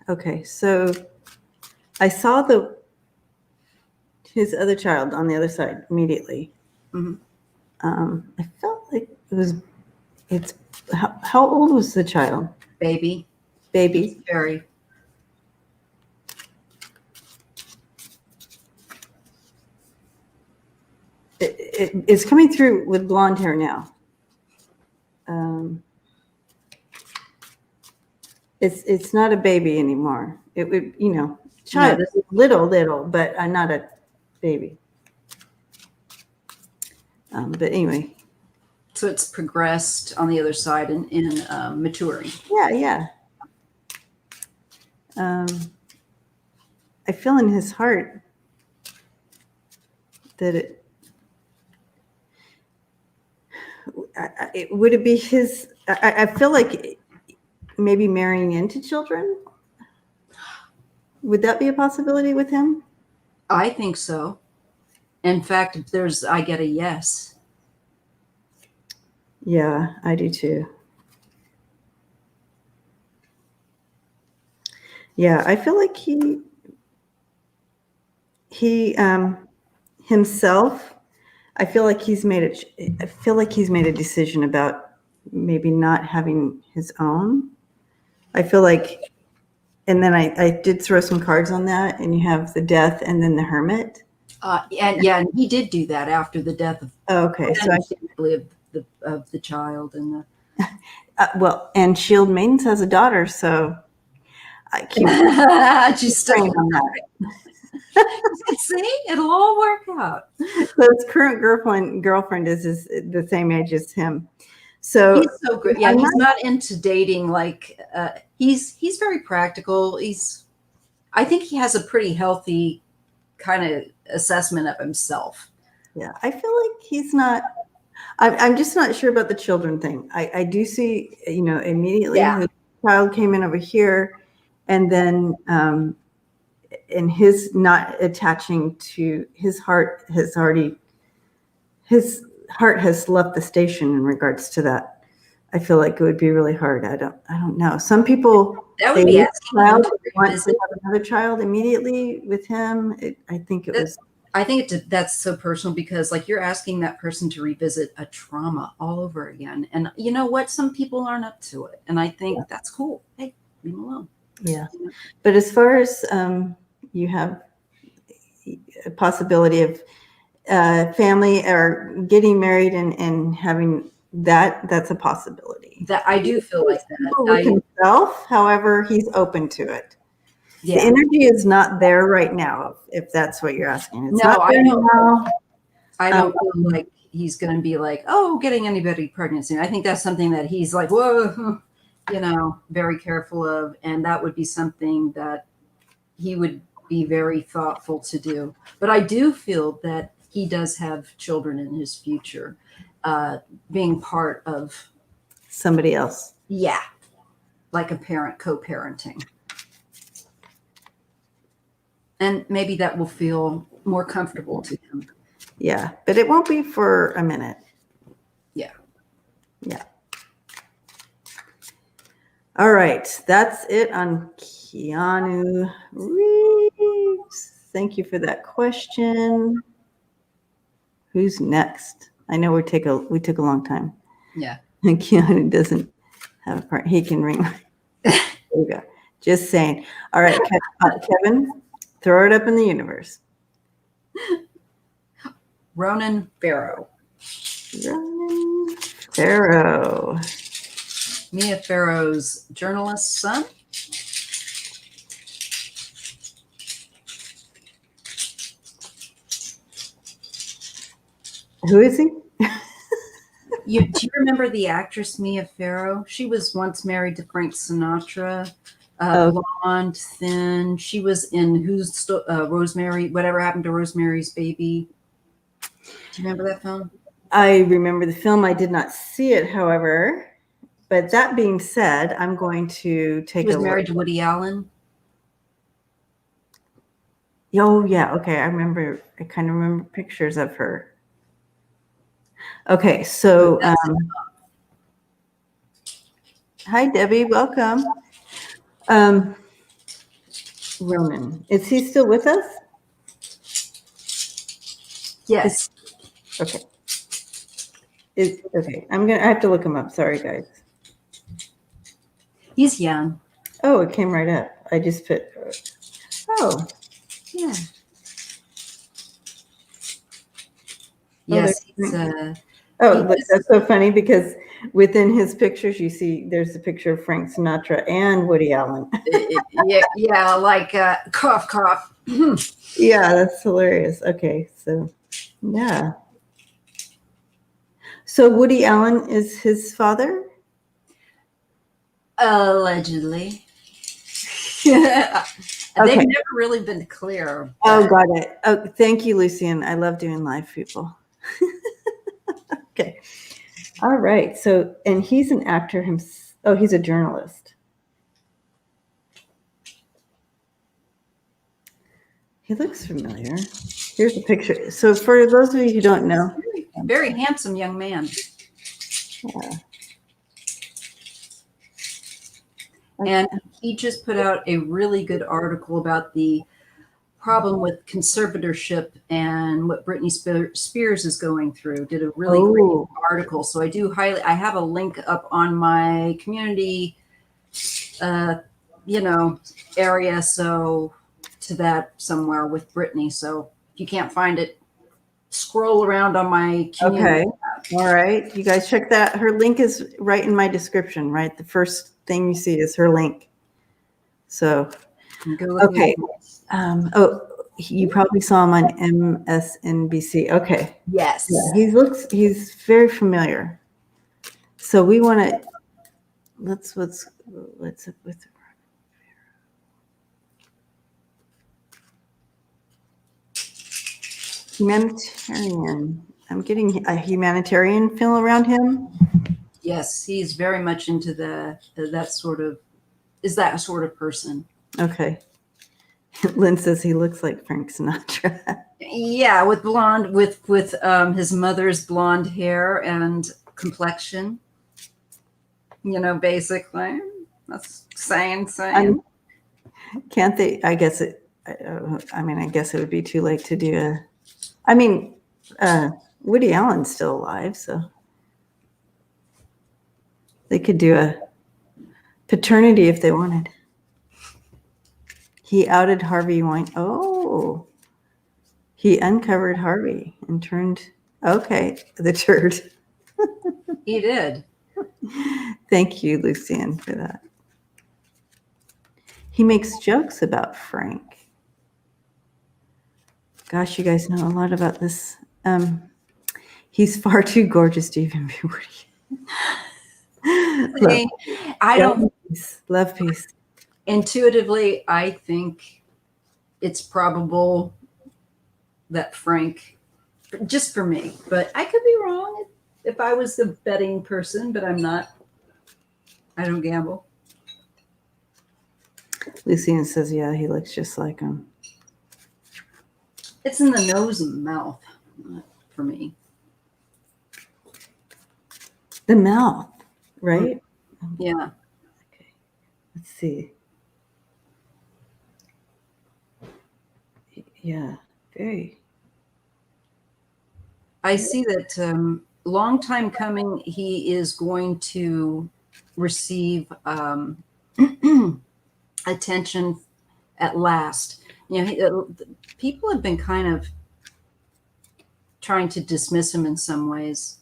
S2: okay, so I saw his other child on the other side immediately.
S1: Mm-hmm.
S2: I felt like how old was the child?
S1: Baby. Very.
S2: It's coming through with blonde hair now. It's not a baby anymore. It would, child, little, but not a baby. But anyway.
S1: So it's progressed on the other side in maturing.
S2: Yeah. I feel in his heart that would it be his, I feel like maybe marrying into children? Would that be a possibility with him?
S1: I think so. In fact, I get a yes.
S2: Yeah, I do too. Yeah, I feel like he himself, I feel like he's made a decision about maybe not having his own. I feel like, and then I did throw some cards on that, and you have the Death and then the Hermit.
S1: And he did do that after the death of of the child and
S2: the and Shield Maidens has a daughter, so I keep
S1: she's still on that. See, it'll all work out.
S2: So his current girlfriend is the same age as him. So
S1: he's so good. Yeah, he's not into dating. Like he's very practical. I think he has a pretty healthy kind of assessment of himself.
S2: Yeah, I feel like he's not. I'm just not sure about the children thing. I do see, immediately the child came in over here, and then and his not attaching to his heart has left the station in regards to that. I feel like it would be really hard. I don't know. Some people
S1: that would be asking
S2: want to have another child immediately with him. I think
S1: that's so personal because like you're asking that person to revisit a trauma all over again. And you know what? Some people aren't up to it. And I think that's cool. Hey, leave them alone.
S2: Yeah. But as far as you have a possibility of family or getting married and having that's a possibility.
S1: That I do feel like that.
S2: With himself, however, he's open to it.
S1: Yeah.
S2: The energy is not there right now, if that's what you're asking. It's
S1: I don't feel like he's going to be like, oh, getting anybody pregnant soon. I think that's something that he's like, whoa, very careful of. And that would be something that he would be very thoughtful to do. But I do feel that he does have children in his future, being part of
S2: somebody else.
S1: Yeah. Like a parent, co-parenting. And maybe that will feel more comfortable to him.
S2: Yeah, but it won't be for a minute.
S1: Yeah.
S2: All right, that's it on Keanu Reeves. Thank you for that question. Who's next? I know we took a long time.
S1: Yeah.
S2: And Keanu doesn't have a part. He can ring. There we go. Just saying. All right, Kevin. Throw it up in the universe.
S1: Ronan Farrow. Mia Farrow's journalist son.
S2: Who is he?
S1: Do you remember the actress Mia Farrow? She was once married to Frank Sinatra. Blonde, thin. She was in Rosemary, Whatever Happened to Rosemary's Baby. Do you remember that film?
S2: I remember the film. I did not see it, however. But that being said, I'm going to take a look.
S1: She was married to Woody Allen.
S2: Oh, yeah. Okay. I kind of remember pictures of her. Okay. So, hi, Debbie. Welcome. Ronan, is he still with us?
S1: Yes.
S2: Okay. Okay. I have to look him up. Sorry, guys.
S1: He's young.
S2: Oh, it came right up. I just put. Oh.
S1: Yeah. Yes.
S2: That's so funny because within his pictures, you see there's a picture of Frank Sinatra and Woody Allen.
S1: yeah, like cough, cough.
S2: Yeah, that's hilarious. Okay, so yeah. So Woody Allen is his father?
S1: Allegedly. They've
S2: Okay.
S1: never really been clear.
S2: Oh, got it. Oh, thank you, Lucian. I love doing live, people. Okay. All right. So, and he's an actor himself. Oh, he's a journalist. He looks familiar. Here's a picture. So for those of you who don't know.
S1: Very handsome young man.
S2: Yeah.
S1: And he just put out a really good article about the problem with conservatorship and what Britney Spears is going through. Did a really great article. So I have a link up on my community, area. So to that somewhere with Britney. So if you can't find it, scroll around on my community.
S2: Okay. All right. You guys check that. Her link is right in my description, right? The first thing you see is her link. So, okay. You probably saw him on MSNBC. Okay.
S1: Yes.
S2: Yeah, he's very familiar. So we want to, what's up with humanitarian. I'm getting a humanitarian feel around him.
S1: Yes, he's very much into that sort of person.
S2: Okay. Lynn says he looks like Frank Sinatra.
S1: Yeah, with blonde, with his mother's blonde hair and complexion. Basically, that's saying.
S2: Can't they? I guess it. I guess it would be too late to do Woody Allen's still alive, so they could do a paternity if they wanted. He outed Harvey Weinstein. Oh, he uncovered Harvey and turned the turd.
S1: He did.
S2: Thank you, Lucian, for that. He makes jokes about Frank. Gosh, you guys know a lot about this. He's far too gorgeous to even be Woody.
S1: I don't
S2: love peace.
S1: Intuitively, I think it's probable that Frank, just for me, but I could be wrong if I was the betting person, but I'm not. I don't gamble.
S2: Lucian says, yeah, he looks just like him.
S1: It's in the nose and mouth, not for me.
S2: The mouth, right?
S1: Yeah.
S2: Okay. Let's see. Yeah, very.
S1: I see that long time coming, he is going to receive attention at last. People have been kind of trying to dismiss him in some ways,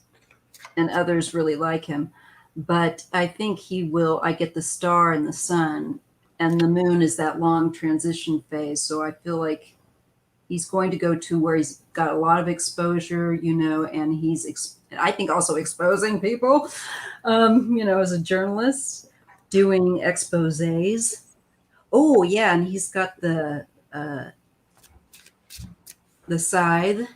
S1: and others really like him. But I think he will. I get the star and the sun, and the moon is that long transition phase. So I feel like he's going to go to where he's got a lot of exposure, and he's, I think, also exposing people, as a journalist, doing exposés. Oh, yeah, and he's got the scythe.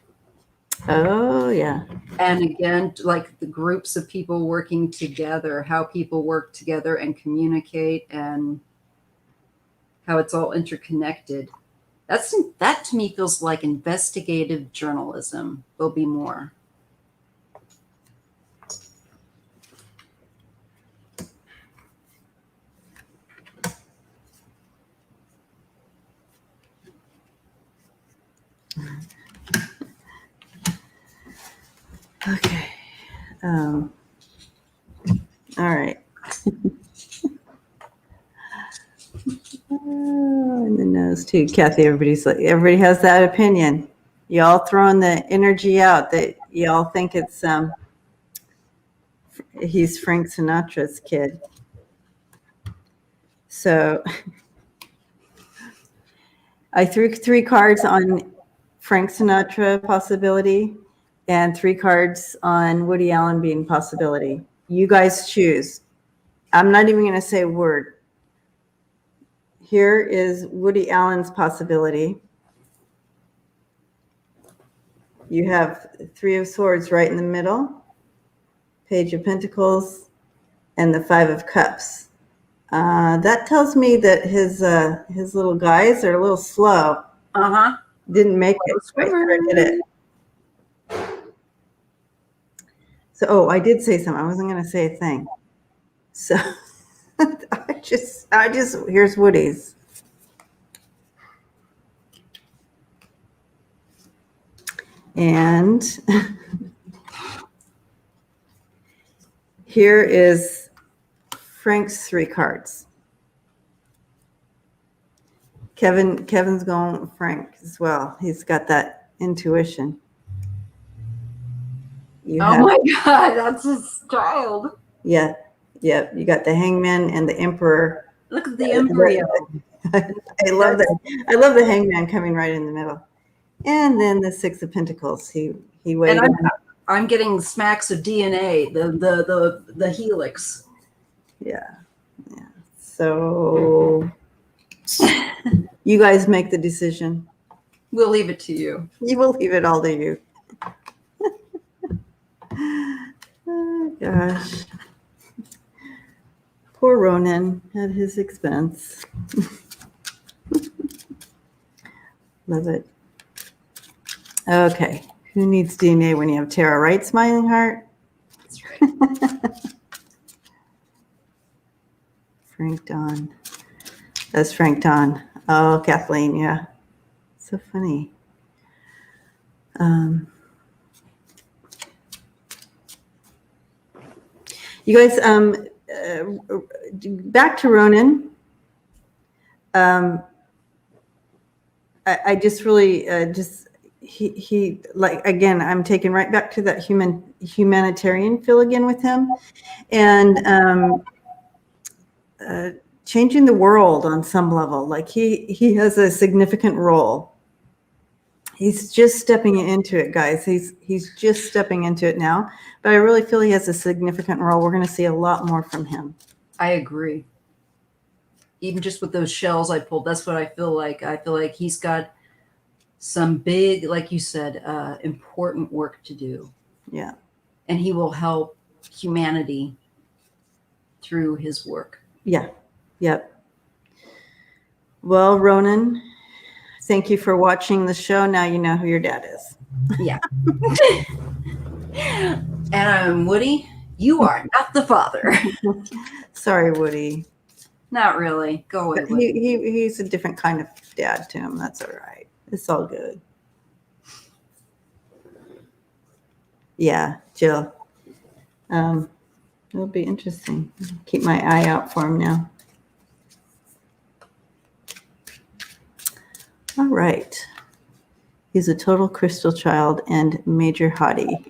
S2: Oh, yeah.
S1: And again, like the groups of people working together, how people work together and communicate, and how it's all interconnected. That to me feels like investigative journalism. There'll be more.
S2: Okay. All right. In the nose too, Kathy. Everybody has that opinion. Y'all throwing the energy out that y'all think it's he's Frank Sinatra's kid. So I threw 3 cards on Frank Sinatra possibility, and 3 cards on Woody Allen being possibility. You guys choose. I'm not even going to say a word. Here is Woody Allen's possibility. You have 3 of Swords right in the middle, Page of Pentacles, and the 5 of Cups. That tells me that his little guys are a little slow. Didn't make it. Quite sure did it. So, I did say something. I wasn't going to say a thing. So, I just here's Woody's. And here is Frank's 3 cards. Kevin's going with Frank as well. He's got that intuition.
S1: My God, that's his child.
S2: Yeah. You got the Hangman and the Emperor.
S1: Look at the embryo.
S2: I love that. I love the Hangman coming right in the middle. And then the 6 of Pentacles. He waited.
S1: And I'm getting smacks of DNA, the helix.
S2: Yeah. So you guys make the decision.
S1: We'll leave it to you.
S2: You will leave it all to you. Oh, gosh. Poor Ronan at his expense. Love it. Okay. Who needs DNA when you have tarot, right, Smiling Heart?
S1: That's right.
S2: Frank Don. That's Frank Don. Oh, Kathleen, yeah. So funny. You guys, back to Ronan. I just really he like, again, I'm taken right back to that humanitarian feel again with him, and changing the world on some level. Like he has a significant role. He's just stepping into it, guys. He's just stepping into it now, but I really feel he has a significant role. We're going to see a lot more from him.
S1: I agree. Even just with those shells I pulled, that's what I feel like. I feel like he's got some big, like you said, important work to do.
S2: Yeah.
S1: And he will help humanity through his work.
S2: Yeah. Yep. Well, Ronan, thank you for watching the show. Now you know who your dad is.
S1: Yeah. And I'm Woody. You are not the father.
S2: Sorry, Woody.
S1: Not really. Go away, Woody.
S2: He's a different kind of dad to him. That's all right. It's all good. Yeah, Jill. It'll be interesting. Keep my eye out for him now. All right. He's a total crystal child and major hottie.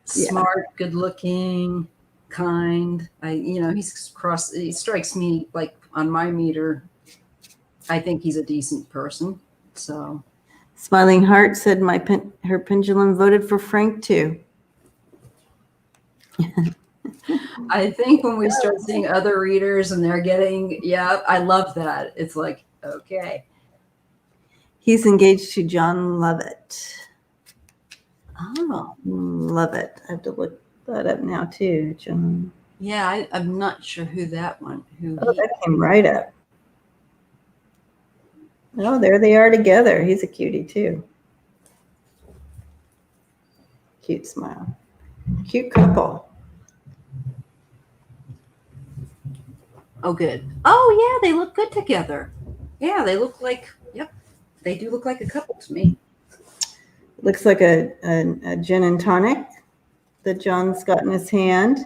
S1: Smart, good looking, kind. He strikes me like on my meter. I think he's a decent person. So
S2: Smiling Heart said her pendulum voted for Frank too.
S1: I think when we start seeing other readers and they're getting, I love that. It's like, okay.
S2: He's engaged to John Lovett.
S1: Oh.
S2: Lovett. I have to look that up now too, John.
S1: Yeah, I'm not sure who that one.
S2: That came right up. Oh, there they are together. He's a cutie too. Cute smile. Cute couple.
S1: Oh, good. Oh, yeah, they look good together. Yeah, they look like, they do look like a couple to me.
S2: Looks like a gin and tonic that John's got in his hand.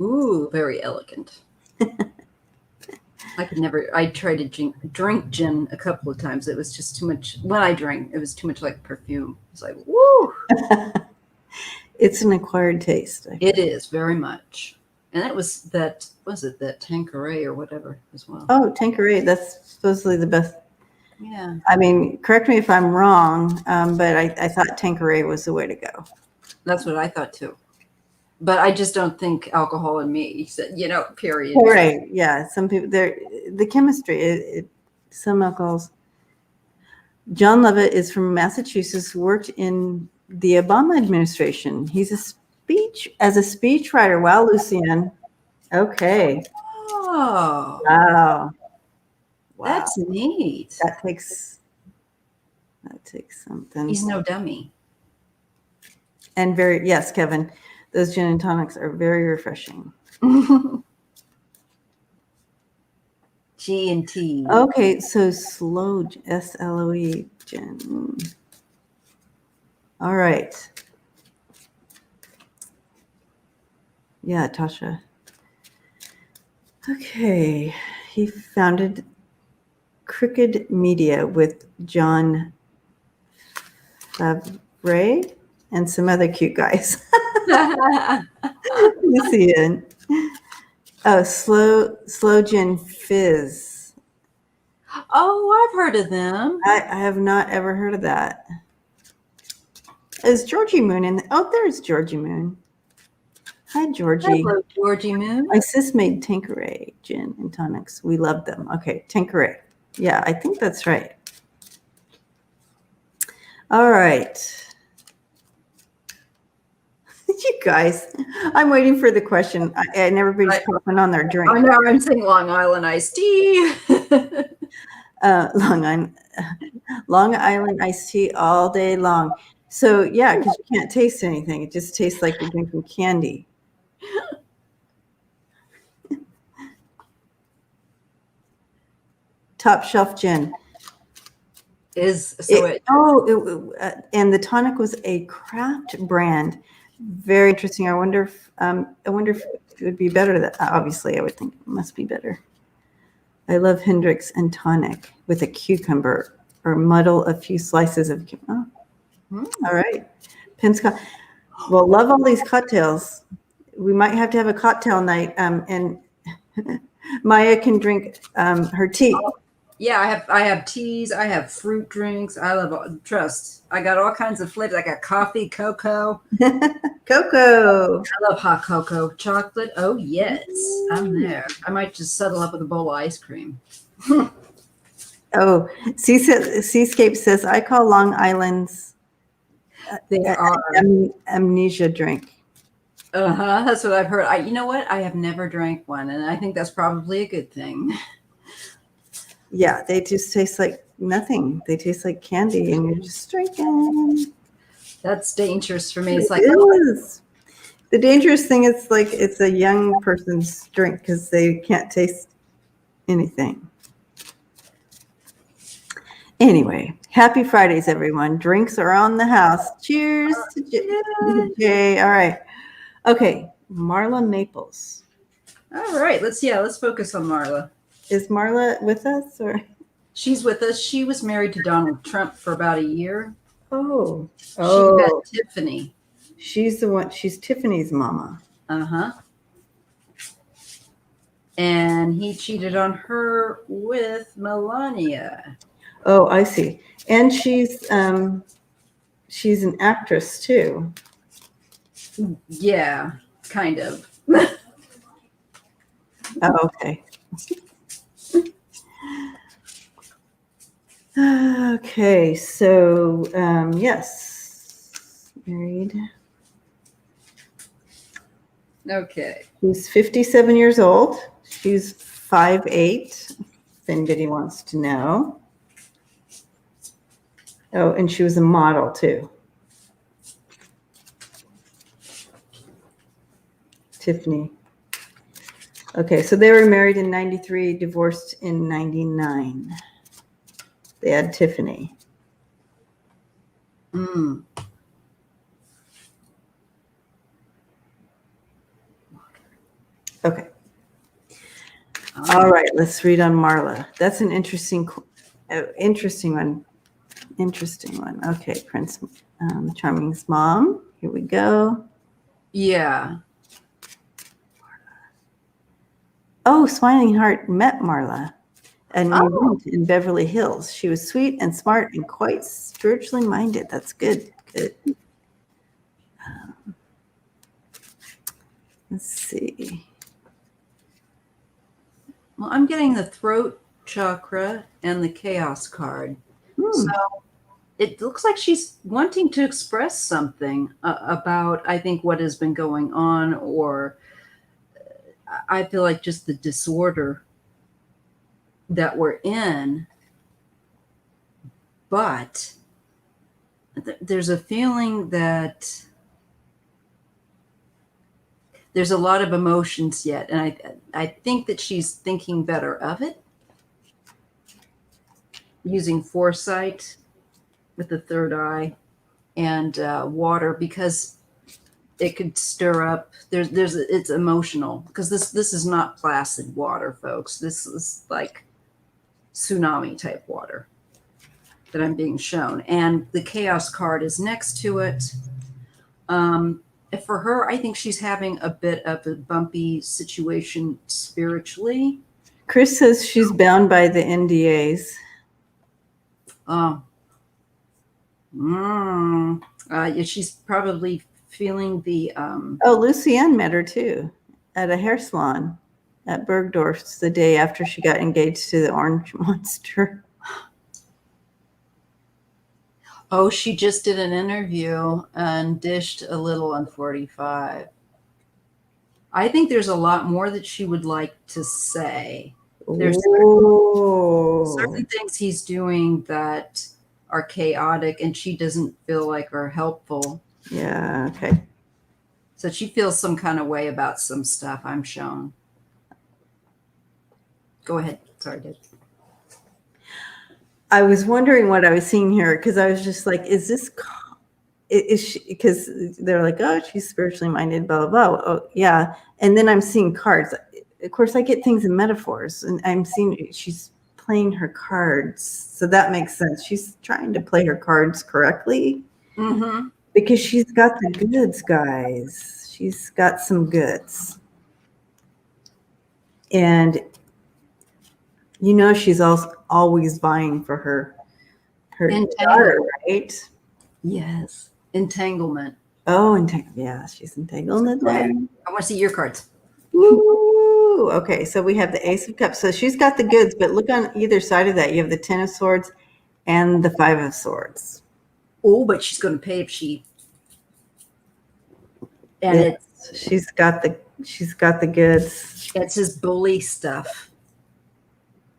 S1: Ooh, very elegant. I tried to drink gin a couple of times. It was just too much. When I drank, it was too much like perfume. It's like, woo.
S2: It's an acquired taste.
S1: It is very much. And that was that Tanqueray or whatever as well.
S2: Oh, Tanqueray. That's supposedly the best.
S1: Yeah.
S2: I mean, correct me if I'm wrong, but I thought Tanqueray was the way to go.
S1: That's what I thought too. But I just don't think alcohol and me, period.
S2: Right. Yeah. Some people, the chemistry, some alcohols. John Lovett is from Massachusetts, worked in the Obama administration. He's a speechwriter. Wow, Lucienne. Okay.
S1: Oh,
S2: Wow.
S1: that's neat.
S2: That takes something.
S1: He's no dummy.
S2: And yes, Kevin, those gin and tonics are very refreshing.
S1: G&T.
S2: Okay, so slow, SLOE gin. All right. Yeah, Tasha. Okay, he founded Crooked Media with John Favre and some other cute guys. Lucian. Oh, slow gin fizz.
S1: Oh, I've heard of them.
S2: I have not ever heard of that. Is Georgie Moon in? Oh, there's Georgie Moon. Hi, Georgie.
S1: Hello, Georgie Moon.
S2: My sis made Tanqueray gin and tonics. We love them. Okay, Tanqueray. Yeah, I think that's right. All right. You guys, I'm waiting for the question, and everybody's popping on their drink.
S1: I know, I'm saying Long Island iced tea.
S2: Long Island iced tea all day long. So yeah, because you can't taste anything. It just tastes like you're drinking candy. Top shelf gin. And the tonic was a craft brand. Very interesting. I wonder if it would be better. Obviously, I would think it must be better. I love Hendrix and tonic with a cucumber or muddle a few slices of. Oh. All right, Penscott. Well, love all these cocktails. We might have to have a cocktail night. And Maija can drink her tea.
S1: Yeah, I have teas. I have fruit drinks. I love trust. I got all kinds of flavors. I got coffee, cocoa.
S2: Cocoa.
S1: I love hot cocoa. Chocolate. Oh yes, I'm there. I might just settle up with a bowl of ice cream.
S2: Oh, Seascape says I call Long Island's amnesia drink.
S1: That's what I've heard. You know what? I have never drank one, and I think that's probably a good thing.
S2: Yeah, they just taste like nothing. They taste like candy, and you're just drinking.
S1: That's dangerous for me. It's
S2: like the dangerous thing is like it's a young person's drink because they can't taste anything. Anyway, happy Fridays, everyone. Drinks are on the house. Cheers to Jay. All right. Okay, Marla Maples.
S1: All right, let's focus on Marla.
S2: Is Marla with us or?
S1: She's with us. She was married to Donald Trump for about a year.
S2: Oh.
S1: She had Tiffany.
S2: She's the one. She's Tiffany's mama.
S1: And he cheated on her with Melania.
S2: Oh, I see. And she's an actress too.
S1: Yeah, kind of.
S2: Oh, okay. Okay, so yes, married.
S1: Okay.
S2: He's 57 years old. She's 5'8", if anybody wants to know. Oh, and she was a model too. Tiffany. Okay, so they were married in 93, divorced in 99. They had Tiffany. Okay. All right, let's read on Marla. That's an interesting one. Interesting one. Okay, Prince Charming's mom. Here we go.
S1: Yeah.
S2: Oh, Smiling Heart met Marla. and we went in Beverly Hills. She was sweet and smart and quite spiritually minded. That's good. Good. Let's see.
S1: Well, I'm getting the throat chakra and the chaos card. So it looks like she's wanting to express something about, I think, what has been going on, or I feel like just the disorder that we're in. But there's a feeling that there's a lot of emotions yet. And I think that she's thinking better of it, using foresight with the third eye and water, because it could stir up. It's emotional, because this is not placid water, folks. This is like tsunami type water that I'm being shown. And the chaos card is next to it. For her, I think she's having a bit of a bumpy situation spiritually.
S2: Chris says she's bound by the NDAs.
S1: Yeah, she's probably feeling the
S2: Lucienne met her too at a hair salon at Bergdorf's the day after she got engaged to the Orange Monster.
S1: She just did an interview and dished a little on 45. I think there's a lot more that she would like to say. There's certain things he's doing that are chaotic and she doesn't feel like are helpful.
S2: Yeah, okay.
S1: So she feels some kind of way about some stuff, I'm shown. Go ahead. Sorry, Dave.
S2: I was wondering what I was seeing here, because I was just like, is she, because they're like, oh, she's spiritually minded, blah, blah, blah. Oh, yeah. And then I'm seeing cards. Of course, I get things in metaphors, and I'm seeing she's playing her cards. So that makes sense. She's trying to play her cards correctly.
S1: Mm-hmm.
S2: Because she's got the goods, guys. She's got some goods. And she's always vying for her daughter, right?
S1: Yes. Entanglement.
S2: Oh, yeah, she's entangled in there.
S1: I want to see your cards.
S2: Ooh, okay, so we have the Ace of Cups. So she's got the goods, but look on either side of that. You have the Ten of Swords and the Five of Swords.
S1: Oh, but she's going to pay if she. And
S2: she's got the goods.
S1: It's his bully stuff.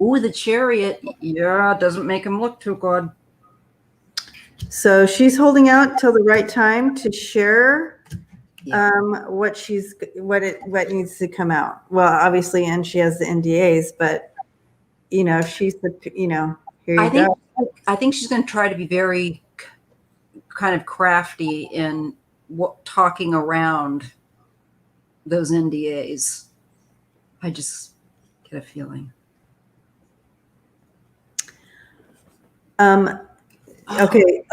S1: Ooh, the Chariot. Yeah, doesn't make him look too good.
S2: So she's holding out till the right time to share what needs to come out. Well, obviously, and she has the NDAs, but she's here you go.
S1: I think she's going to try to be very kind of crafty in talking around those NDAs. I just get a feeling.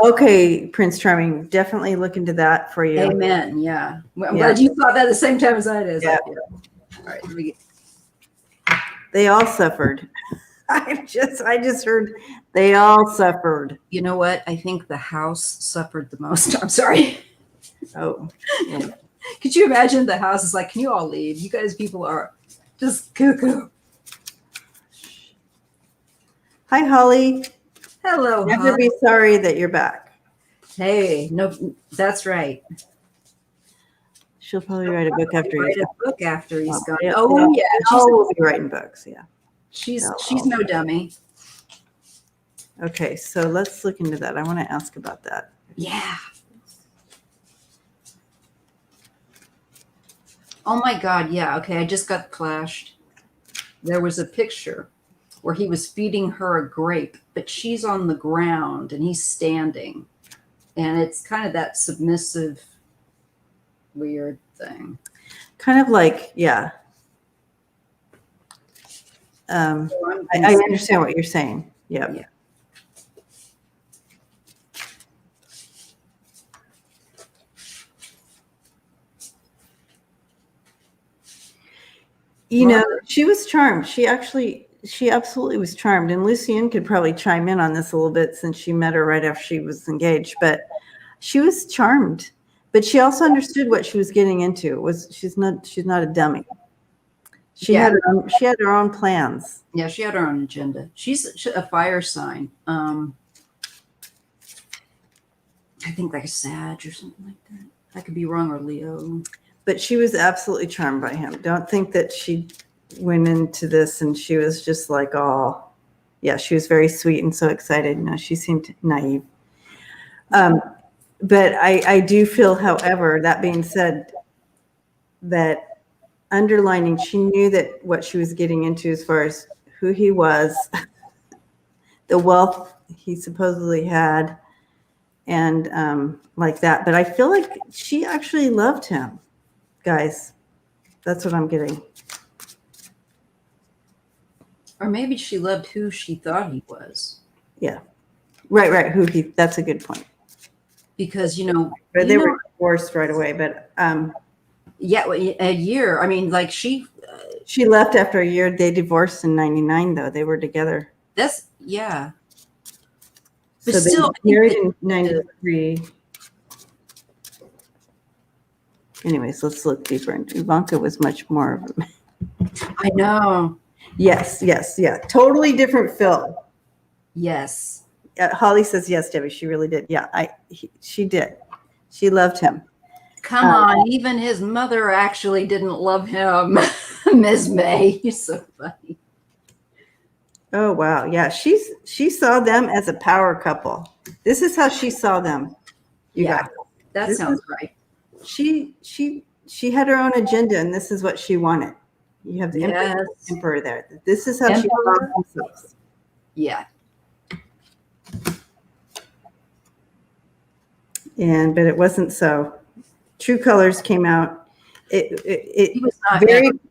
S1: Okay, Prince Charming, definitely look into that for you. Amen. Yeah, I'm glad you thought that at the same time as I did. Yeah. All right,
S2: they all suffered. I just heard they all suffered.
S1: You know what? I think the house suffered the most. I'm sorry.
S2: Oh, yeah.
S1: Could you imagine the house is like, can you all leave? You guys, people are just cuckoo.
S2: Hi, Holly.
S1: Hello.
S2: Never be sorry that you're back.
S1: Hey, no, that's right.
S2: She'll probably write a book after he's
S1: gone. Oh yeah,
S2: she'll be writing books. Yeah,
S1: she's no dummy.
S2: Okay, so let's look into that. I want to ask about that.
S1: Yeah. Oh my God, yeah. Okay, I just got flashed. There was a picture where he was feeding her a grape, but she's on the ground and he's standing. And it's kind of that submissive, weird thing.
S2: Kind of like, yeah. I understand what you're saying. Yep. Yeah. She was charmed. She actually she absolutely was charmed. And Lucienne could probably chime in on this a little bit since she met her right after she was engaged. But she was charmed. But she also understood what she was getting into. She's not a dummy. She had her own plans.
S1: Yeah, she had her own agenda. She's a fire sign. I think like a Sag or something like that. I could be wrong, or Leo.
S2: But she was absolutely charmed by him. Don't think that she went into this and she was just like, oh, yeah, she was very sweet and so excited. No, she seemed naive. But I do feel, however, that being said, that underlining, she knew that what she was getting into as far as who he was, the wealth he supposedly had, and like that. But I feel like she actually loved him, guys. That's what I'm getting.
S1: Or maybe she loved who she thought he was.
S2: Yeah. Right. That's a good point.
S1: Because,
S2: they were divorced right away, but
S1: yeah, a year. I mean, like she
S2: left after a year. They divorced in 99, though. They were together.
S1: Yeah.
S2: But so still, they married in 93. Anyways, let's look deeper into Ivanka was much more of a
S1: I know.
S2: Yes. Yeah. Totally different Phil.
S1: Yes.
S2: Holly says yes, Debbie. She really did. Yeah, she did. She loved him.
S1: Come on, even his mother actually didn't love him. Ms. May, you're so funny.
S2: Oh wow, yeah. She saw them as a power couple. This is how she saw them.
S1: That sounds right.
S2: She had her own agenda, and this is what she wanted. You have the emperor there. This is how she saw themselves.
S1: Yeah.
S2: But it wasn't so. True Colors came out. It was not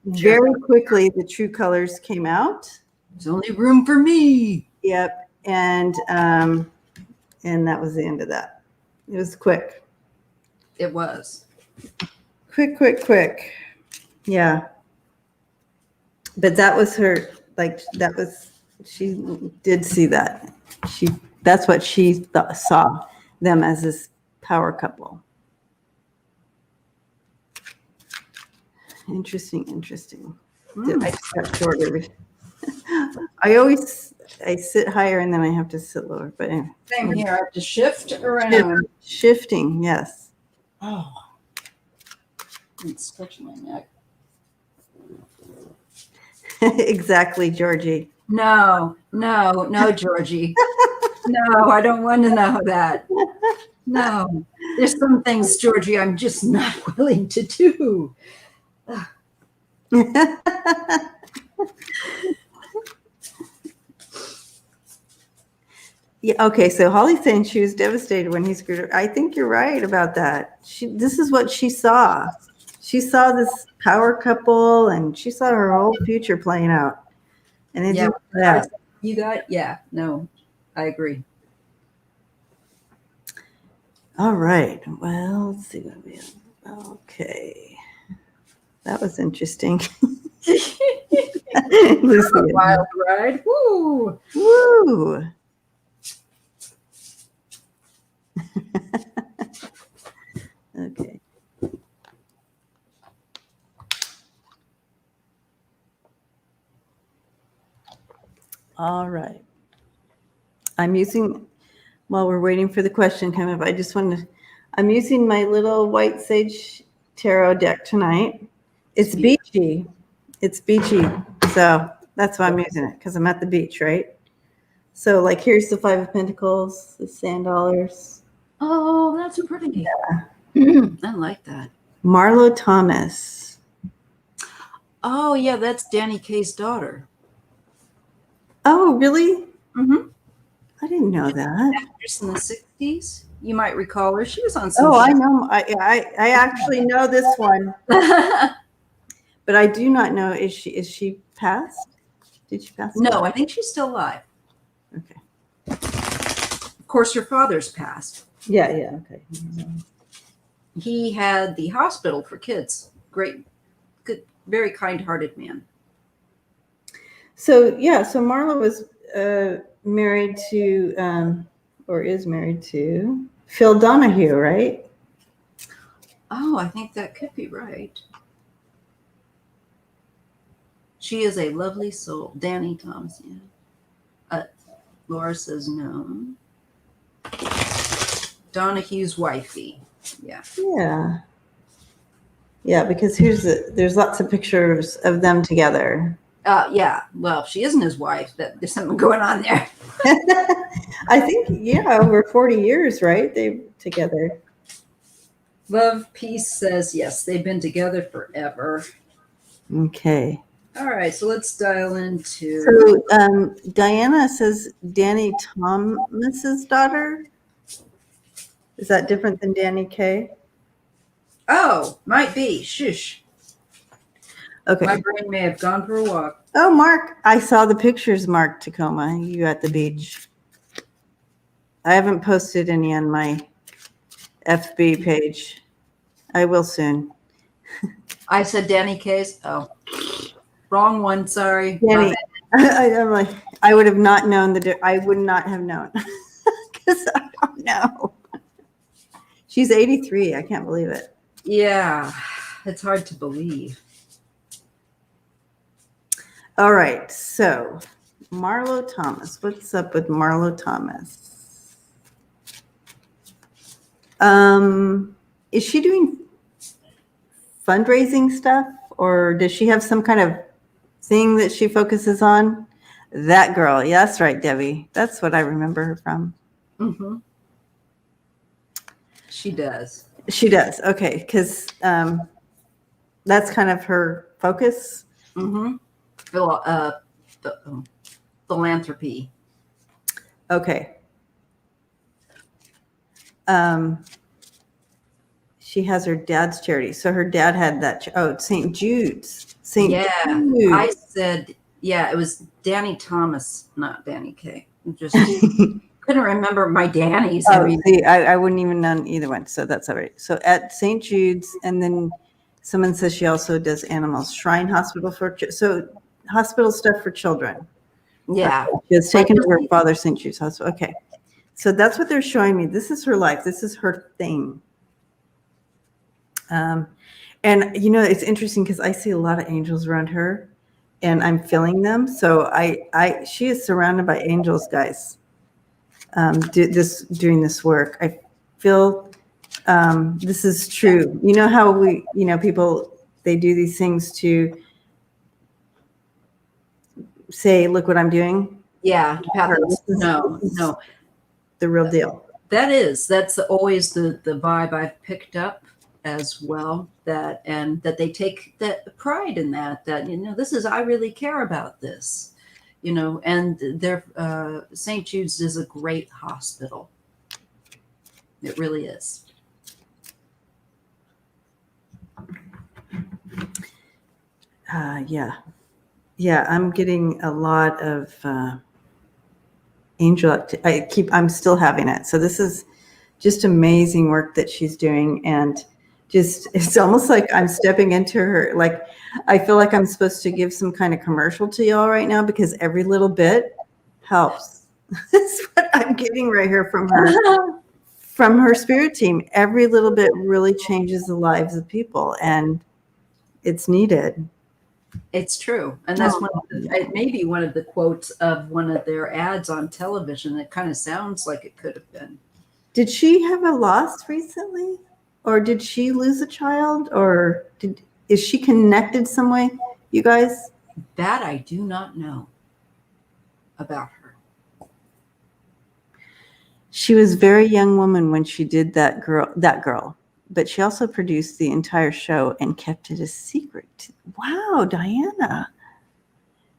S2: very quickly. The True Colors came out.
S1: There's only room for me.
S2: Yep, and that was the end of that. It was quick.
S1: It was
S2: quick. Yeah, but that was her. Like that was. She did see that. That's what she saw them as this power couple. Interesting. I just got shorter. I sit higher and then I have to sit lower. But anyway.
S1: Same here. I have to shift around.
S2: Shifting, yes.
S1: Oh, it's stretching my neck.
S2: Exactly, Georgie.
S1: No, Georgie. No, I don't want to know that. No, there's some things, Georgie, I'm just not willing to do.
S2: Yeah. Okay. So Holly's saying she was devastated when he screwed her. I think you're right about that. This is what she saw. She saw this power couple, and she saw her whole future playing out. And it didn't work out.
S1: You got, no, I agree.
S2: All right. Well, let's see what we have. Okay. That was interesting.
S1: A wild ride. Woo!
S2: Woo! Okay. All right. While we're waiting for the question to come up, I'm using my little White Sage Tarot deck tonight. It's beachy. So that's why I'm using it, because I'm at the beach, right? So like, here's the 5 of Pentacles, the sand dollars.
S1: Oh, that's pretty.
S2: Yeah.
S1: I like that.
S2: Marlo Thomas.
S1: Oh, yeah, that's Danny Kaye's daughter.
S2: Oh, really?
S1: Mm-hmm.
S2: I didn't know that.
S1: Actress in the 60s. You might recall her. She was on some
S2: I know. I actually know this one. But I do not know, is she passed? Did she pass?
S1: No, I think she's still alive.
S2: Okay.
S1: Of course, her father's passed.
S2: Yeah, okay.
S1: He had the hospital for kids. Great, good, very kind-hearted man.
S2: So Marla was married to, or is married to Phil Donahue, right?
S1: Oh, I think that could be right. She is a lovely soul. Danny Thomas, yeah. Laura says no. Donahue's wifey. Yeah.
S2: Yeah. Yeah, because there's lots of pictures of them together.
S1: Yeah. Well, she isn't his wife. There's something going on there.
S2: I think, over 40 years, right? They together.
S1: Love Peace says yes, they've been together forever.
S2: Okay.
S1: All right, so let's dial into.
S2: So Diana says Danny Thomas's daughter. Is that different than Danny K?
S1: Oh, might be. Shush.
S2: Okay.
S1: My brain may have gone for a walk.
S2: Oh, Mark, I saw the pictures, Mark Tacoma. You at the beach. I haven't posted any on my FB page. I will soon.
S1: I said Danny K's. Oh, wrong one. Sorry.
S2: Danny, I'm like, I would have not known I would not have known because I don't know. She's 83. I can't believe it.
S1: Yeah, it's hard to believe.
S2: All right, so Marlo Thomas. What's up with Marlo Thomas? Is she doing fundraising stuff, or does she have some kind of thing that she focuses on? That girl. Yeah, that's right, Debbie. That's what I remember her from.
S1: Mm-hmm. She does.
S2: She does. Okay, because that's kind of her focus.
S1: Mm-hmm. Philanthropy.
S2: Okay. She has her dad's charity. So her dad had that. St. Jude's. Jude.
S1: I said, it was Danny Thomas, not Danny K. Just couldn't remember my Danny's.
S2: I wouldn't even know either one. So that's all right. So at St. Jude's, and then someone says she also does animals. Shrine Hospital so hospital stuff for children.
S1: Yeah.
S2: It's taken over Father St. Jude's Hospital. Okay. So that's what they're showing me. This is her life. This is her thing. And it's interesting because I see a lot of angels around her and I'm feeling them. So she is surrounded by angels, guys. Doing this work. I feel this is true. You know how people, they do these things to say, look what I'm doing.
S1: Yeah. No.
S2: The real deal.
S1: That's always the vibe I've picked up as well, that they take that pride in that this is, I really care about this, and their St. Jude's is a great hospital. It really is.
S2: Yeah, I'm getting a lot of angel. I'm still having it. So this is just amazing work that she's doing, and it's almost like I'm stepping into her. Like I feel like I'm supposed to give some kind of commercial to y'all right now because every little bit helps. That's what I'm getting right here from her. From her spirit team, every little bit really changes the lives of people, and it's needed.
S1: It's true. And that's maybe one of the quotes of one of their ads on television. It kind of sounds like it could have been.
S2: Did she have a loss recently? Or did she lose a child? Or is she connected some way, you guys?
S1: That I do not know about her.
S2: She was a very young woman when she did that girl. But she also produced the entire show and kept it a secret. Wow, Diana.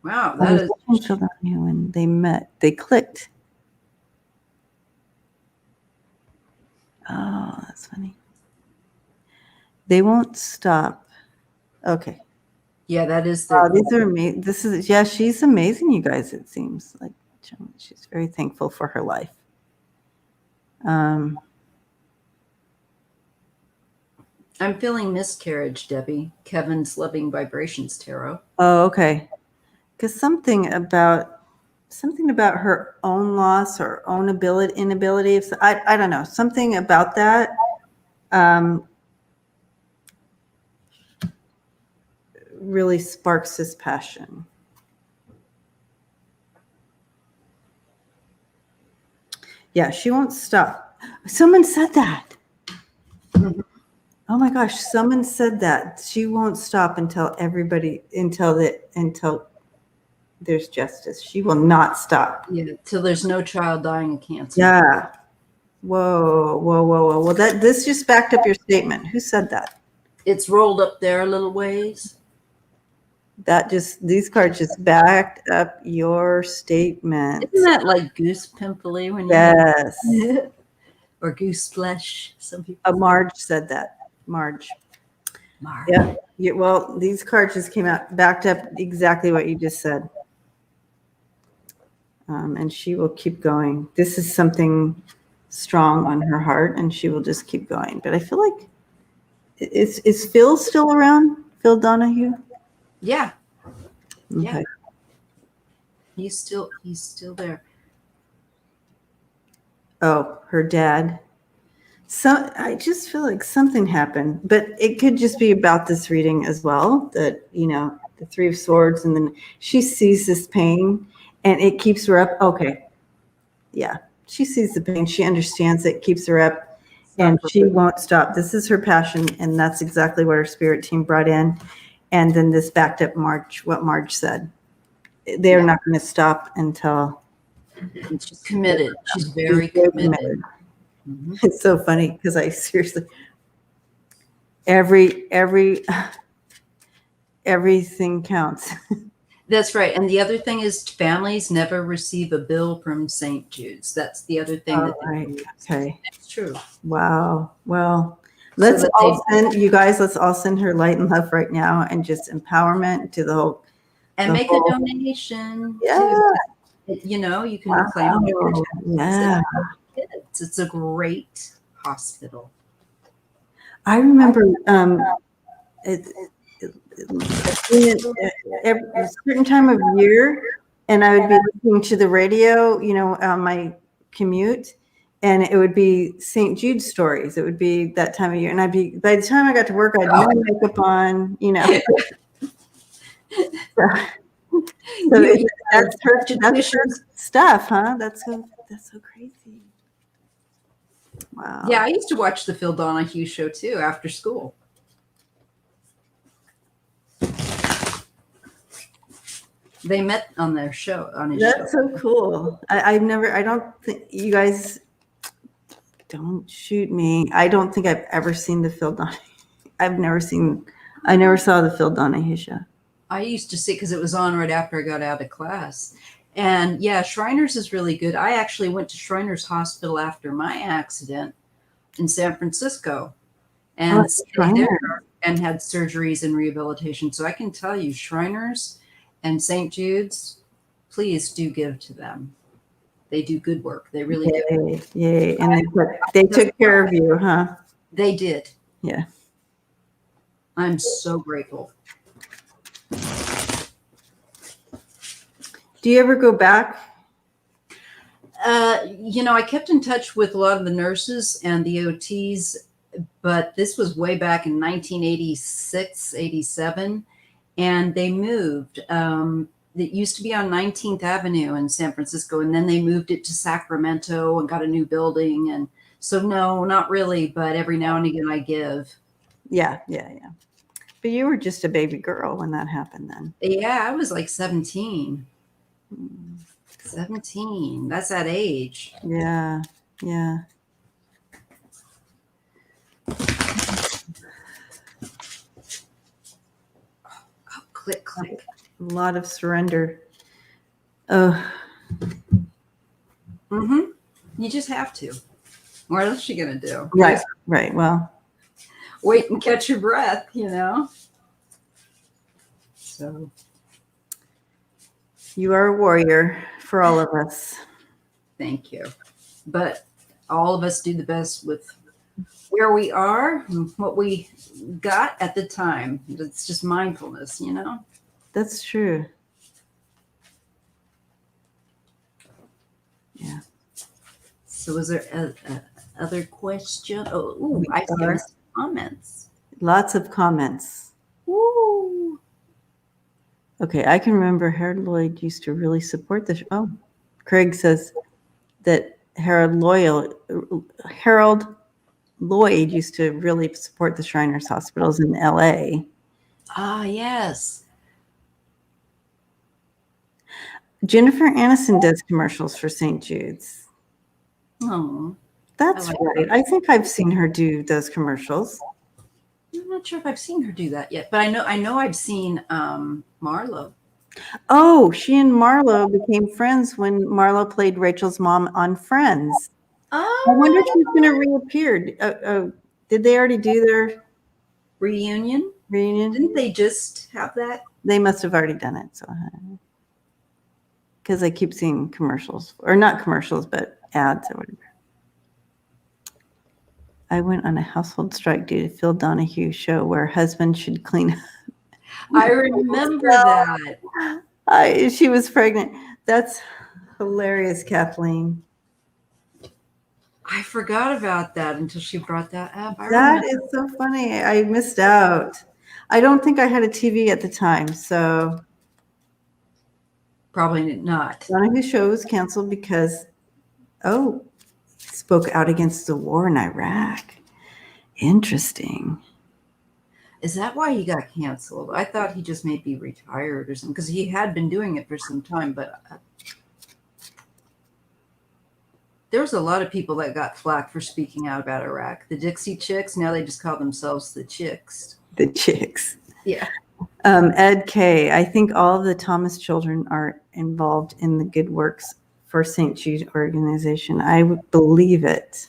S1: Wow, that is.
S2: When they met, they clicked. Oh, that's funny. They won't stop. Okay.
S1: Yeah, that is.
S2: These are amazing. She's amazing, you guys. It seems like she's very thankful for her life.
S1: I'm feeling miscarriage, Debbie. Kevin's Loving Vibrations Tarot.
S2: Oh, okay. because something about her own loss or own inability. If I don't know, something about that. Really sparks his passion. Yeah, she won't stop. Someone said that. Oh my gosh, someone said that. She won't stop until there's justice. She will not stop.
S1: Yeah, till there's no child dying of cancer.
S2: Yeah. Whoa. Well, this just backed up your statement. Who said that?
S1: It's rolled up there a little ways.
S2: These cards just backed up your statement.
S1: Isn't that like goose pimply when you
S2: Yes.
S1: or goose flesh? Some people.
S2: Marge said that. Marge. Yeah. Well, these cards just came out, backed up exactly what you just said. And she will keep going. This is something strong on her heart, and she will just keep going. But I feel like is Phil still around? Phil Donahue?
S1: Yeah.
S2: Okay.
S1: Yeah. He's still there.
S2: Oh, her dad. So I just feel like something happened, but it could just be about this reading as well. That, the Three of Swords, and then she sees this pain and it keeps her up. Okay. Yeah. She sees the pain. She understands it, keeps her up, and she won't stop. This is her passion. And that's exactly what her spirit team brought in. And then this backed up what Marge said. They're not going to stop until.
S1: She's committed. She's very committed.
S2: Mm-hmm. It's so funny because I seriously, everything counts.
S1: That's right. And the other thing is families never receive a bill from St. Jude's. That's the other thing
S2: Okay.
S1: That's true.
S2: Wow. Well, let's all send her light and love right now, and just empowerment to the whole.
S1: And make a donation.
S2: Yeah.
S1: You can claim your
S2: yeah.
S1: It's a great hospital.
S2: I remember a certain time of year, and I would be listening to the radio, on my commute, and it would be St. Jude stories. It would be that time of year, and by the time I got to work, I'd have no makeup on, So that's her stuff, huh? That's so crazy. Wow.
S1: Yeah, I used to watch the Phil Donahue show too after school. They met on their show.
S2: That's so cool. I don't think you guys, don't shoot me. I don't think I've ever seen the Phil Donahue. I never saw the Phil Donahue show.
S1: I used to see it because it was on right after I got out of class. And yeah, Shriners is really good. I actually went to Shriners Hospital after my accident in San Francisco and stayed there and had surgeries and rehabilitation. So I can tell you, Shriners and St. Jude's, please do give to them. They do good work. They really do.
S2: Yay. And they took care of you, huh?
S1: They did.
S2: Yeah.
S1: I'm so grateful.
S2: Do you ever go back?
S1: I kept in touch with a lot of the nurses and the OTs, but this was way back in 1986, 87, and they moved. It used to be on 19th Avenue in San Francisco, and then they moved it to Sacramento and got a new building. And so, no, not really, but every now and again I give.
S2: Yeah. But you were just a baby girl when that happened then.
S1: Yeah, I was like 17. 17. That's that age.
S2: Yeah.
S1: Oh, click.
S2: A lot of surrender. Oh.
S1: Mm-hmm. You just have to. What else are you going to do?
S2: Right. Well,
S1: wait and catch your breath, So.
S2: You are a warrior for all of us.
S1: Thank you. But all of us do the best with where we are and what we got at the time. It's just mindfulness,
S2: That's true. Yeah.
S1: So was there a other question? Oh, ooh, I see some comments.
S2: Lots of comments.
S1: Woo!
S2: Okay, I can remember Harold Lloyd used to really support the show. Oh, Craig says that Harold Lloyd used to really support the Shriners hospitals in LA.
S1: Ah, yes.
S2: Jennifer Aniston does commercials for St. Jude's.
S1: Oh,
S2: That's right. I think I've seen her do those commercials.
S1: I'm not sure if I've seen her do that yet, but I know I've seen Marla.
S2: Oh, she and Marla became friends when Marla played Rachel's mom on Friends.
S1: Oh,
S2: I wonder if she's going to reappear. Did they already do their
S1: reunion? Didn't they just have that?
S2: They must have already done it. So, because I keep seeing commercials, or not commercials, but ads or whatever. I went on a household strike due to Phil Donahue's show where husband should clean up.
S1: I remember that.
S2: She was pregnant. That's hilarious, Kathleen.
S1: I forgot about that until she brought that up.
S2: That is so funny. I missed out. I don't think I had a TV at the time, so
S1: probably not.
S2: Donahue's show was canceled because, spoke out against the war in Iraq. Interesting.
S1: Is that why he got canceled? I thought he just maybe retired or something, because he had been doing it for some time, but there was a lot of people that got flack for speaking out about Iraq. The Dixie Chicks, now they just call themselves the Chicks.
S2: The Chicks.
S1: Yeah.
S2: Ed K. I think all of the Thomas children are involved in the good works for St. Jude organization. I would believe it.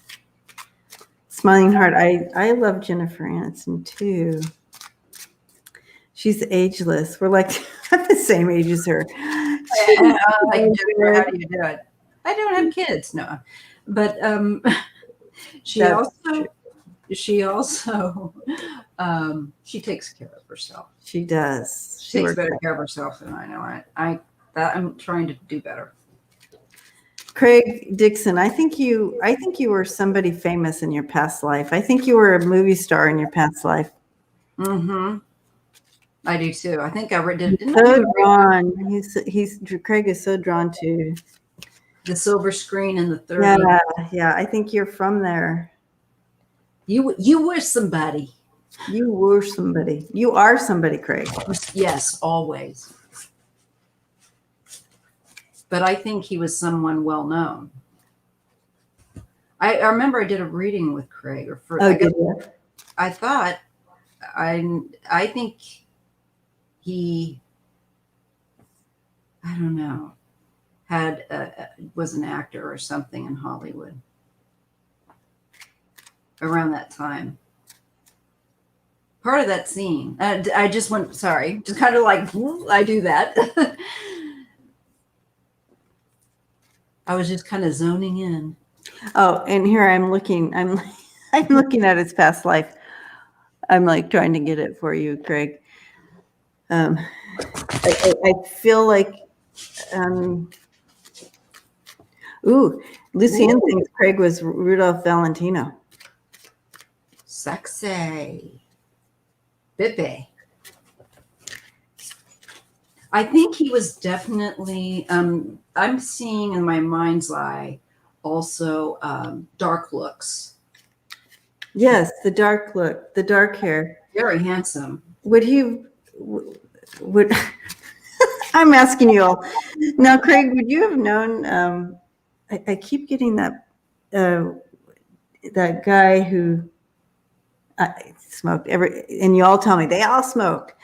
S2: Smiling Heart. I love Jennifer Aniston too. She's ageless. We're like the same age as her.
S1: Like, Jennifer, how do you do it? I don't have kids, no. But she takes care of herself.
S2: She does.
S1: She takes better care of herself than I know. I'm trying to do better.
S2: Craig Dixon, I think you were somebody famous in your past life. I think you were a movie star in your past life.
S1: Mm-hmm. I do too. I think I did.
S2: So drawn. Craig is so drawn to
S1: the silver screen in the 30s.
S2: Yeah. I think you're from there.
S1: You were somebody.
S2: You were somebody. You are somebody, Craig.
S1: Yes, always. But I think he was someone well known. I remember I did a reading with Craig. I think he, I don't know, was an actor or something in Hollywood around that time. Part of that scene. I just went, sorry, just kind of like, I do that. I was just kind of zoning in.
S2: Oh, and here I'm looking at his past life. I'm like trying to get it for you, Craig. I feel like, Lucienne thinks Craig was Rudolph Valentino.
S1: Sexy. Bippe. I think he was definitely, I'm seeing in my mind's eye also dark looks.
S2: Yes, the dark look, the dark hair.
S1: Very handsome.
S2: Would I'm asking you all now, Craig, would you have known, I keep getting that guy who smoked and you all tell me they all smoked.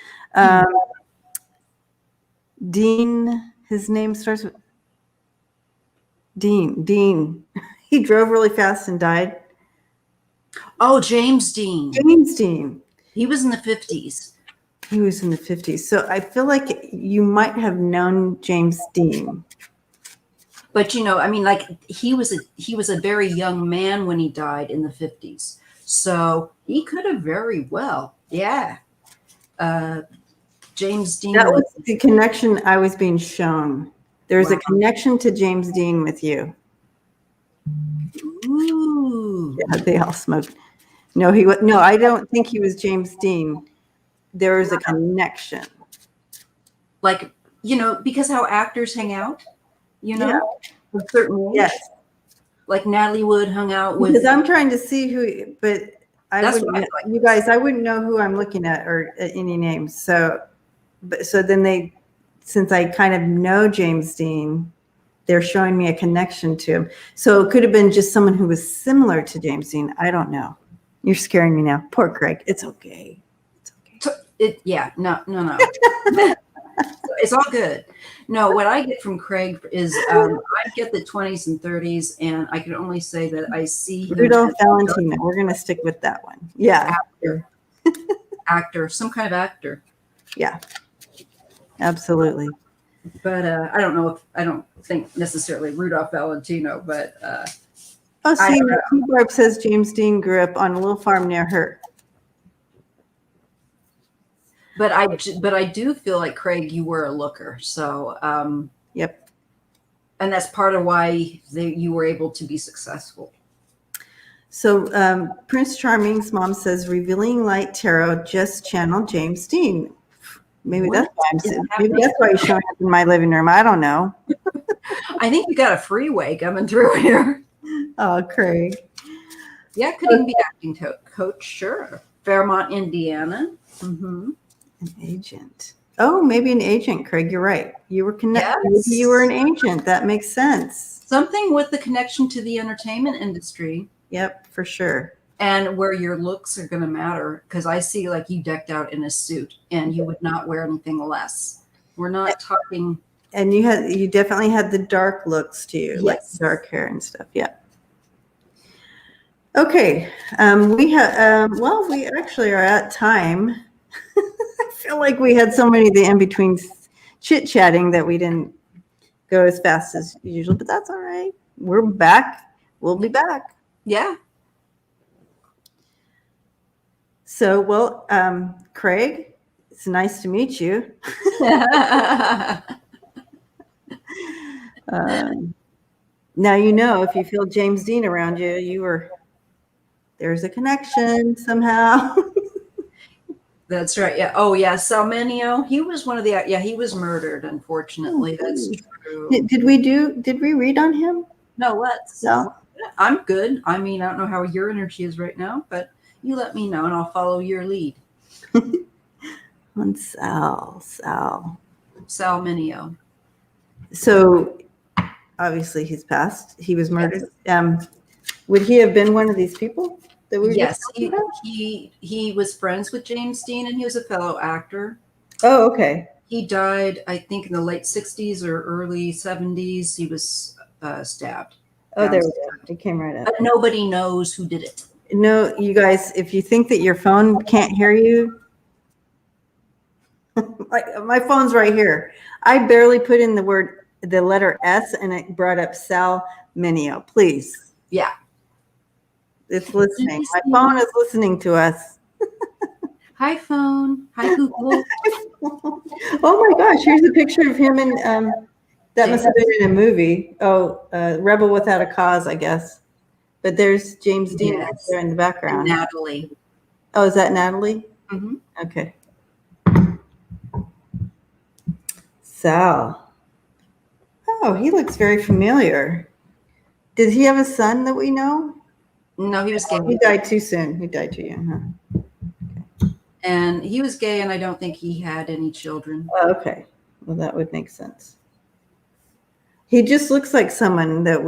S2: Dean, his name starts with Dean. He drove really fast and died.
S1: Oh, James Dean.
S2: He was in the 50s. So I feel like you might have known James Dean.
S1: But he was a very young man when he died in the 50s. So he could have very well. Yeah. James Dean.
S2: That was the connection I was being shown. There's a connection to James Dean with you.
S1: Ooh.
S2: Yeah, they all smoked. No, I don't think he was James Dean. There was a connection.
S1: Like, because how actors hang out,
S2: Yeah.
S1: a certain age.
S2: Yes.
S1: Like Natalie Wood hung out with.
S2: Because I'm trying to see who, but I wouldn't, you guys, I wouldn't know who I'm looking at or any names. So then since I kind of know James Dean, they're showing me a connection to him. So it could have been just someone who was similar to James Dean. I don't know. You're scaring me now. Poor Craig. It's okay.
S1: No. It's all good. No, what I get from Craig is I get the 20s and 30s, and I can only say that I see him
S2: Rudolph Valentino. We're going to stick with that one. Yeah.
S1: Actor, some kind of actor.
S2: Yeah, absolutely.
S1: But I don't think necessarily Rudolph Valentino, but
S2: see, Barb says James Dean grew up on a little farm near her.
S1: But I do feel like, Craig, you were a looker. So
S2: yep.
S1: And that's part of why you were able to be successful.
S2: So Prince Charming's mom says, Revealing Light Tarot just channeled James Dean. Maybe that's why he's showing up in my living room. I don't know.
S1: I think you got a freeway coming through here.
S2: Oh, Craig.
S1: Yeah, could even be acting coach. Sure. Fairmont, Indiana. Mm-hmm.
S2: An agent. Oh, maybe an agent, Craig. You're right. You were connected.
S1: Yes.
S2: Maybe you were an agent. That makes sense.
S1: Something with the connection to the entertainment industry.
S2: Yep, for sure.
S1: And where your looks are going to matter, because I see like you decked out in a suit, and you would not wear anything less. We're not talking.
S2: And you definitely had the dark looks to you,
S1: yes.
S2: Like dark hair and stuff. Yeah. Okay. We have. Well, we actually are at time. I feel like we had so many of the in-between chit-chatting that we didn't go as fast as usual, but that's all right. We're back. We'll be back.
S1: Yeah.
S2: So, well, Craig, it's nice to meet you. Now, if you feel James Dean around you, there's a connection somehow.
S1: That's right. Yeah. Oh, yeah. Salmenio. He was one of the. Yeah, he was murdered. Unfortunately, that's true.
S2: Did we read on him?
S1: No. Let's.
S2: No.
S1: I'm good. I mean, I don't know how your energy is right now, but you let me know, and I'll follow your lead.
S2: On Salmenio. So, obviously, he's passed. He was murdered. Yes. Would he have been one of these people?
S1: Yes, he was friends with James Dean, and he was a fellow actor.
S2: Oh, okay.
S1: He died, I think, in the late 60s or early 70s. He was stabbed.
S2: Oh, there we go. He came right up.
S1: But nobody knows who did it.
S2: No, you guys, if you think that your phone can't hear you, my phone's right here. I barely put in the letter S, and it brought up Salmenio. Please.
S1: Yeah.
S2: It's listening. My phone is listening to us.
S1: Hi, phone. Hi, Google.
S2: Oh my gosh! Here's a picture of him in that must have been in a movie. Oh, Rebel Without a Cause, I guess. But there's James Dean right there in the background.
S1: And Natalie.
S2: Oh, is that Natalie?
S1: Mm-hmm.
S2: Okay. Sal. Oh, he looks very familiar. Did he have a son that we know?
S1: No, he was gay.
S2: He died too soon. He died too young, huh?
S1: Okay. And he was gay, and I don't think he had any children.
S2: Oh, okay. Well, that would make sense. He just looks like someone that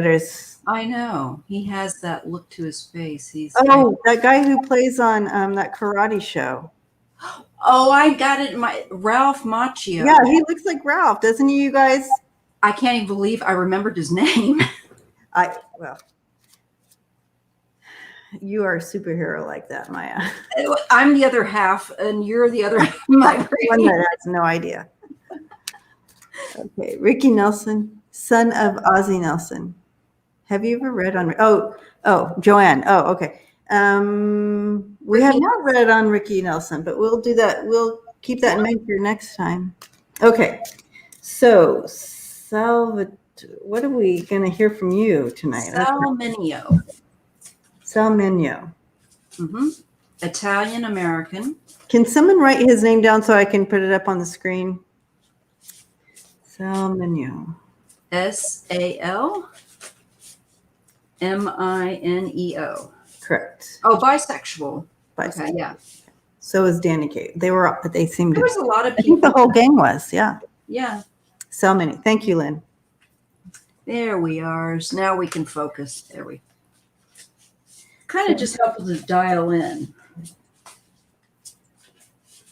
S2: is.
S1: I know. He has that look to his face.
S2: That guy who plays on that karate show.
S1: Oh, I got it. Ralph Macchio.
S2: Yeah, he looks like Ralph, doesn't he, you guys?
S1: I can't even believe I remembered his name.
S2: You are a superhero like that, Maija.
S1: I'm the other half, and you're the other half of my brain.
S2: One that has no idea. Okay, Ricky Nelson, son of Ozzie Nelson. Have you ever read on? Oh, Joanne. Oh, okay. We have not read on Ricky Nelson, but we'll do that. We'll keep that in mind for next time. Okay, so Salvatore What are we going to hear from you tonight?
S1: Salmenio.
S2: Salmenio.
S1: Italian American.
S2: Can someone write his name down so I can put it up on the screen? Salmenio.
S1: SALMINEO.
S2: Correct.
S1: Oh, bisexual.
S2: Bisexual.
S1: Okay, yeah.
S2: So is Danny Kate. They seemed
S1: There was a lot of
S2: I think
S1: people.
S2: the whole gang was, yeah.
S1: Yeah.
S2: So many. Thank you, Lynn.
S1: There we are. So now we can focus. There we kind of just helpful to dial in.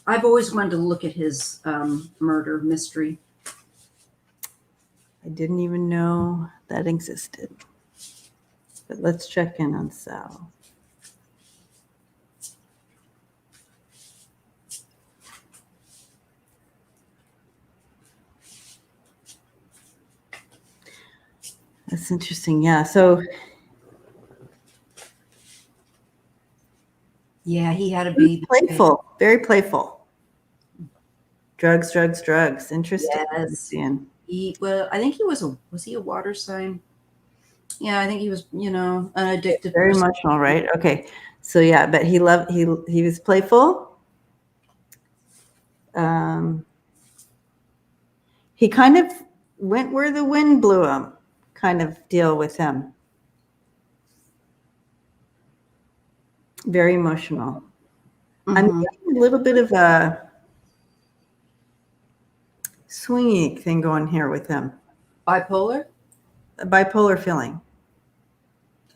S1: I've always wanted to look at his murder mystery.
S2: I didn't even know that existed. But let's check in on Sal. That's interesting. Yeah. So
S1: yeah, he had to be
S2: playful, very playful. Drugs. Interesting.
S1: Yes. Well, I think he was he a water sign? Yeah, I think he was, an addictive
S2: Very
S1: person.
S2: emotional, right? Okay. So yeah, but he was playful. He kind of went where the wind blew him, kind of deal with him. Very emotional. I'm getting a little bit of a swingy thing going here with him.
S1: Bipolar?
S2: A bipolar feeling.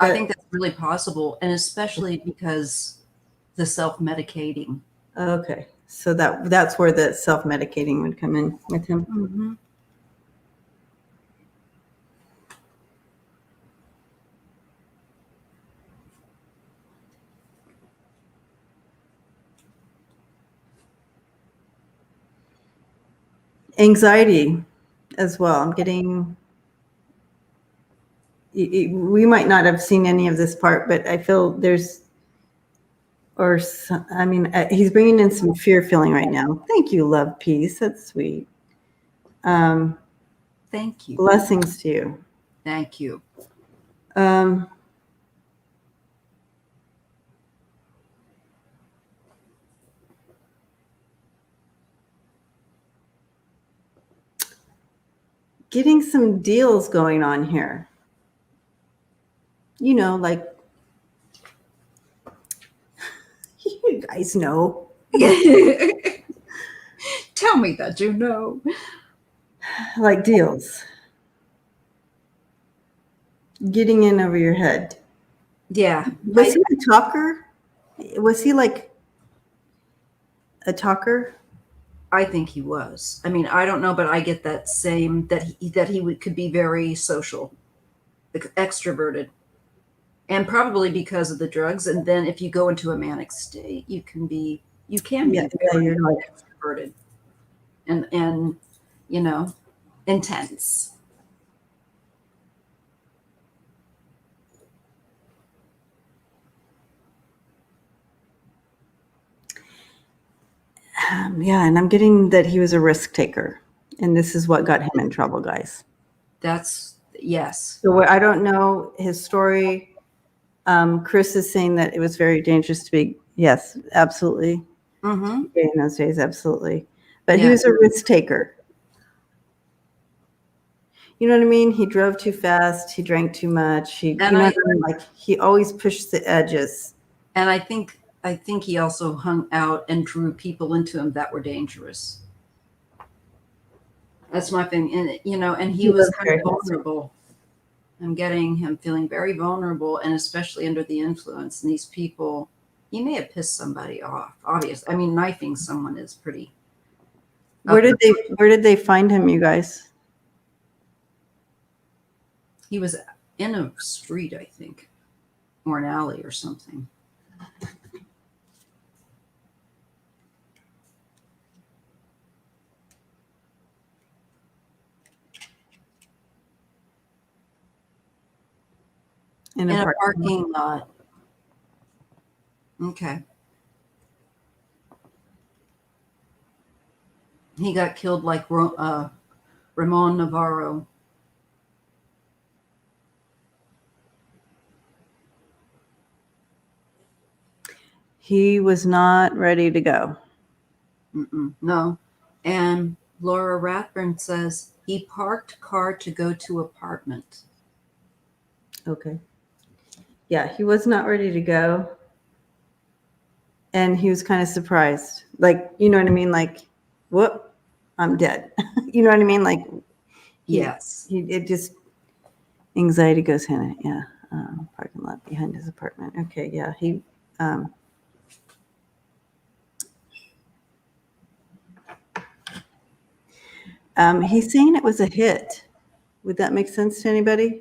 S1: I think that's really possible, and especially because the self-medicating.
S2: Okay. So that's where the self-medicating would come in with him. Anxiety as well. I'm getting, we might not have seen any of this part, but I feel he's bringing in some fear feeling right now. Thank you, love, peace. That's sweet.
S1: Thank you.
S2: Blessings to you.
S1: Thank you.
S2: Getting some deals going on here. Like you guys know.
S1: Tell me that you know.
S2: Like deals. Getting in over your head.
S1: Yeah.
S2: Was he a talker? Was he like a talker?
S1: I think he was. I mean, I don't know, but I get that same that he could be very social, extroverted, and probably because of the drugs. And then if you go into a manic state, you can be very extroverted and intense.
S2: Yeah, and I'm getting that he was a risk taker, and this is what got him in trouble, guys.
S1: Yes.
S2: So I don't know his story. Chris is saying that it was very dangerous to be. Yes, absolutely. In those days, absolutely. But he was a risk taker. You know what I mean? He drove too fast. He drank too much. He always pushed the edges.
S1: And I think he also hung out and drew people into him that were dangerous. That's my thing. And, and he was kind of vulnerable. I'm getting him feeling very vulnerable, and especially under the influence. And these people, he may have pissed somebody off. Obvious. I mean, knifing someone is pretty.
S2: Where did they find him, you guys?
S1: He was in a street, I think, or an alley or something. In a parking lot. Okay. He got killed like Ramon Navarro.
S2: He was not ready to go.
S1: No. And Laura Rathburn says he parked car to go to apartment.
S2: Okay. Yeah, he was not ready to go. And he was kind of surprised. Like, you know what I mean? Like, whoop, I'm dead. You know what I mean? Like,
S1: yes.
S2: It just, anxiety goes hand in, yeah. Parking lot behind his apartment. Okay, yeah. He's saying it was a hit. Would that make sense to anybody?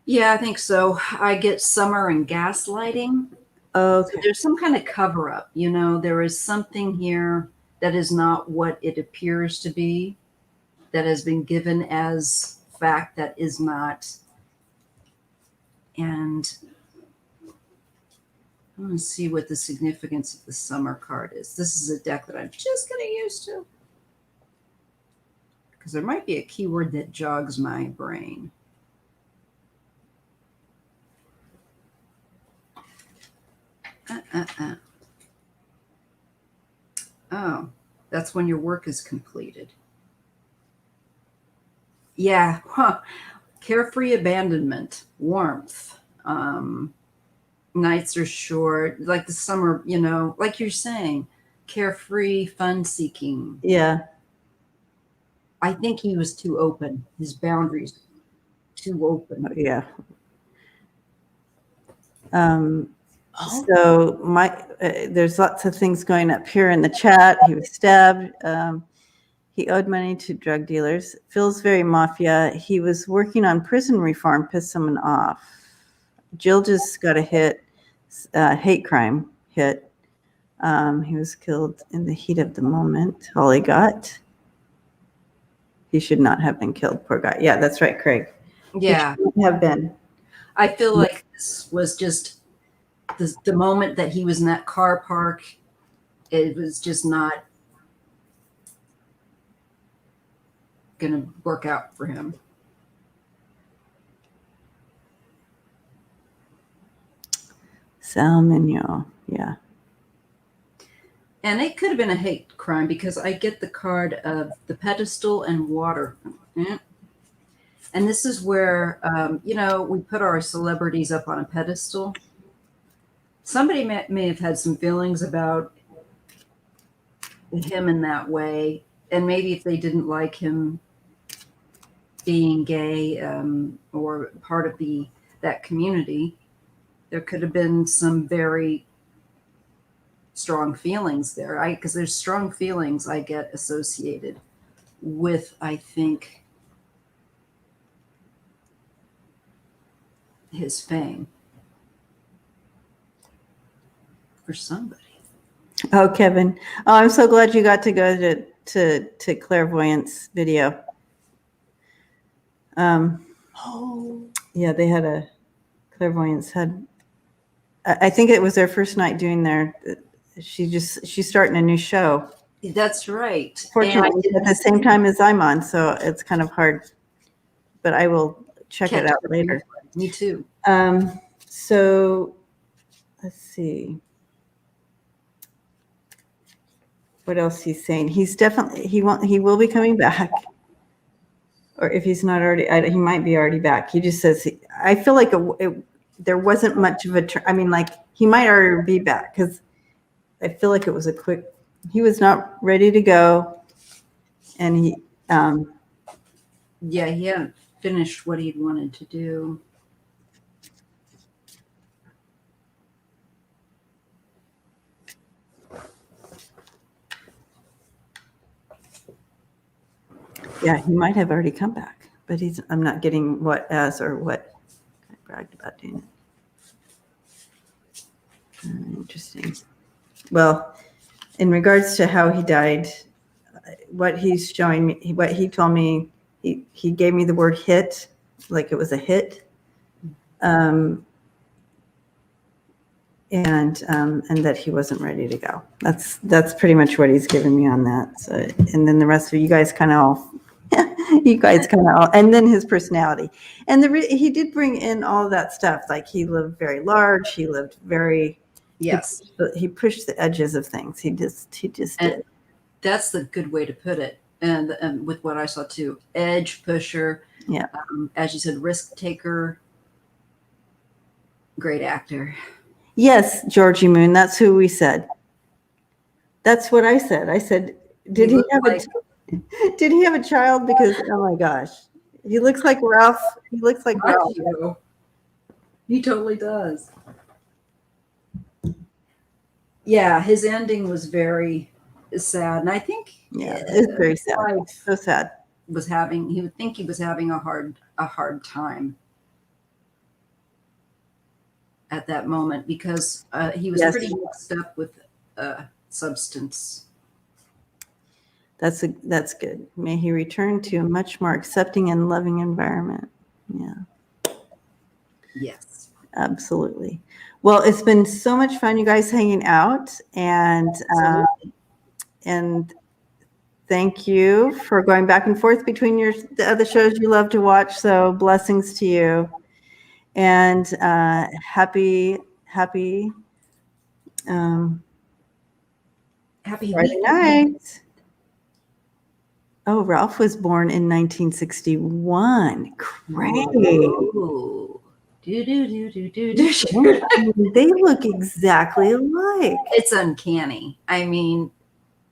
S1: Yeah, I think so. I get summer and gaslighting.
S2: Okay.
S1: So there's some kind of cover up. You know, there is something here that is not what it appears to be, that has been given as fact that is not. And I want to see what the significance of the summer card is. This is a deck that I'm just getting used to, because there might be a keyword that jogs my brain. Oh, that's when your work is completed. Yeah, carefree abandonment, warmth. Nights are short, like the summer, you know, like you're saying, carefree, fun seeking.
S2: Yeah.
S1: I think he was too open. His boundaries too open.
S2: Yeah. So there's lots of things going up here in the chat. He was stabbed. He owed money to drug dealers. Feels very mafia. He was working on prison reform, pissed someone off. Jill just got a hate crime hit. He was killed in the heat of the moment. All he got. He should not have been killed. Poor guy. Yeah, that's right, Craig.
S1: Yeah.
S2: He shouldn't have been.
S1: I feel like this was just the moment that he was in that car park. It was just not going to work out for him.
S2: Salmigno, yeah.
S1: And it could have been a hate crime, because I get the card of the pedestal and water. And this is where, you know, we put our celebrities up on a pedestal. Somebody may have had some feelings about him in that way. And maybe if they didn't like him being gay or part of that community, there could have been some very strong feelings there. Because there's strong feelings I get associated with, I think, his fame for somebody.
S2: Oh, Kevin. Oh, I'm so glad you got to go to Clairvoyance video. Yeah, they had a Clairvoyance I think it was their first night doing she's starting a new show.
S1: That's right.
S2: Fortunately, at the same time as I'm on, so it's kind of hard, but I will check it out later.
S1: Me too.
S2: So let's see. What else he's saying? He's definitely, he will be coming back. Or if he's not already, he might be already back. He just says, I feel like there wasn't much of I mean, like, he might already be back, because I feel like it was he was not ready to go. And he
S1: hadn't finished what he'd wanted to do.
S2: Yeah, he might have already come back, but I'm not getting what I bragged about doing it. Interesting. Well, in regards to how he died, what he's showing me, what he told me, he gave me the word hit, like it was a hit. And that he wasn't ready to go. That's pretty much what he's given me on that. So, and then the rest of you guys kind of all, and then his personality. And he did bring in all of that stuff. Like, he lived very large. He lived very
S1: Yes.
S2: He pushed the edges of things. He just did.
S1: That's the good way to put it. And with what I saw too, edge pusher.
S2: Yeah.
S1: As you said, risk taker. Great actor.
S2: Yes, Georgie Moon. That's who we said. That's what I said. I said, did he have a child? Because oh my gosh, he looks like Ralph. He looks like Ralph.
S1: He totally does. Yeah, his ending was very sad, and I think
S2: it's very sad. So sad.
S1: He would think he was having a hard time at that moment because he was pretty mixed up with substance.
S2: That's good. May he return to a much more accepting and loving environment. Yeah.
S1: Yes.
S2: Absolutely. Well, it's been so much fun, you guys, hanging out, and thank you for going back and forth between the other shows you love to watch. So blessings to you, and happy Friday night. Oh, Ralph was born in 1961. Great.
S1: Ooh.
S2: They look exactly alike.
S1: It's uncanny. I mean,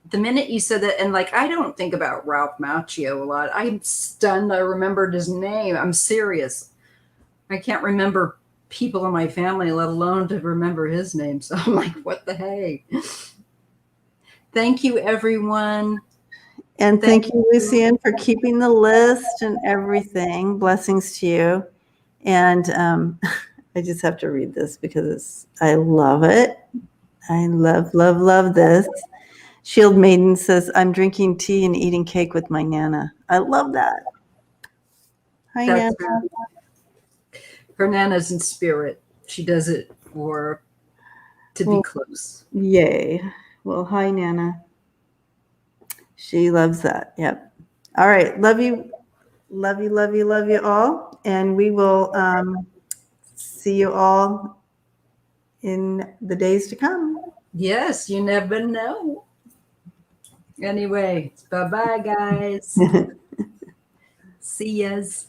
S1: the minute you said that, and like, I don't think about Ralph Macchio a lot. I'm stunned I remembered his name. I'm serious. I can't remember people in my family, let alone to remember his name. So I'm like, what the hey? Thank you, everyone.
S2: And thank you, Lucian, for keeping the list and everything. Blessings to you. And I just have to read this because I love it. I love this. Shield Maiden says, I'm drinking tea and eating cake with my Nana. I love that. Hi, Nana.
S1: Her Nana's in spirit. She does it to be close.
S2: Yay. Well, hi, Nana. She loves that. Yep. All right. Love you all. And we will see you all in the days to come.
S1: Yes, you never know. Anyway, bye-bye, guys. See yas.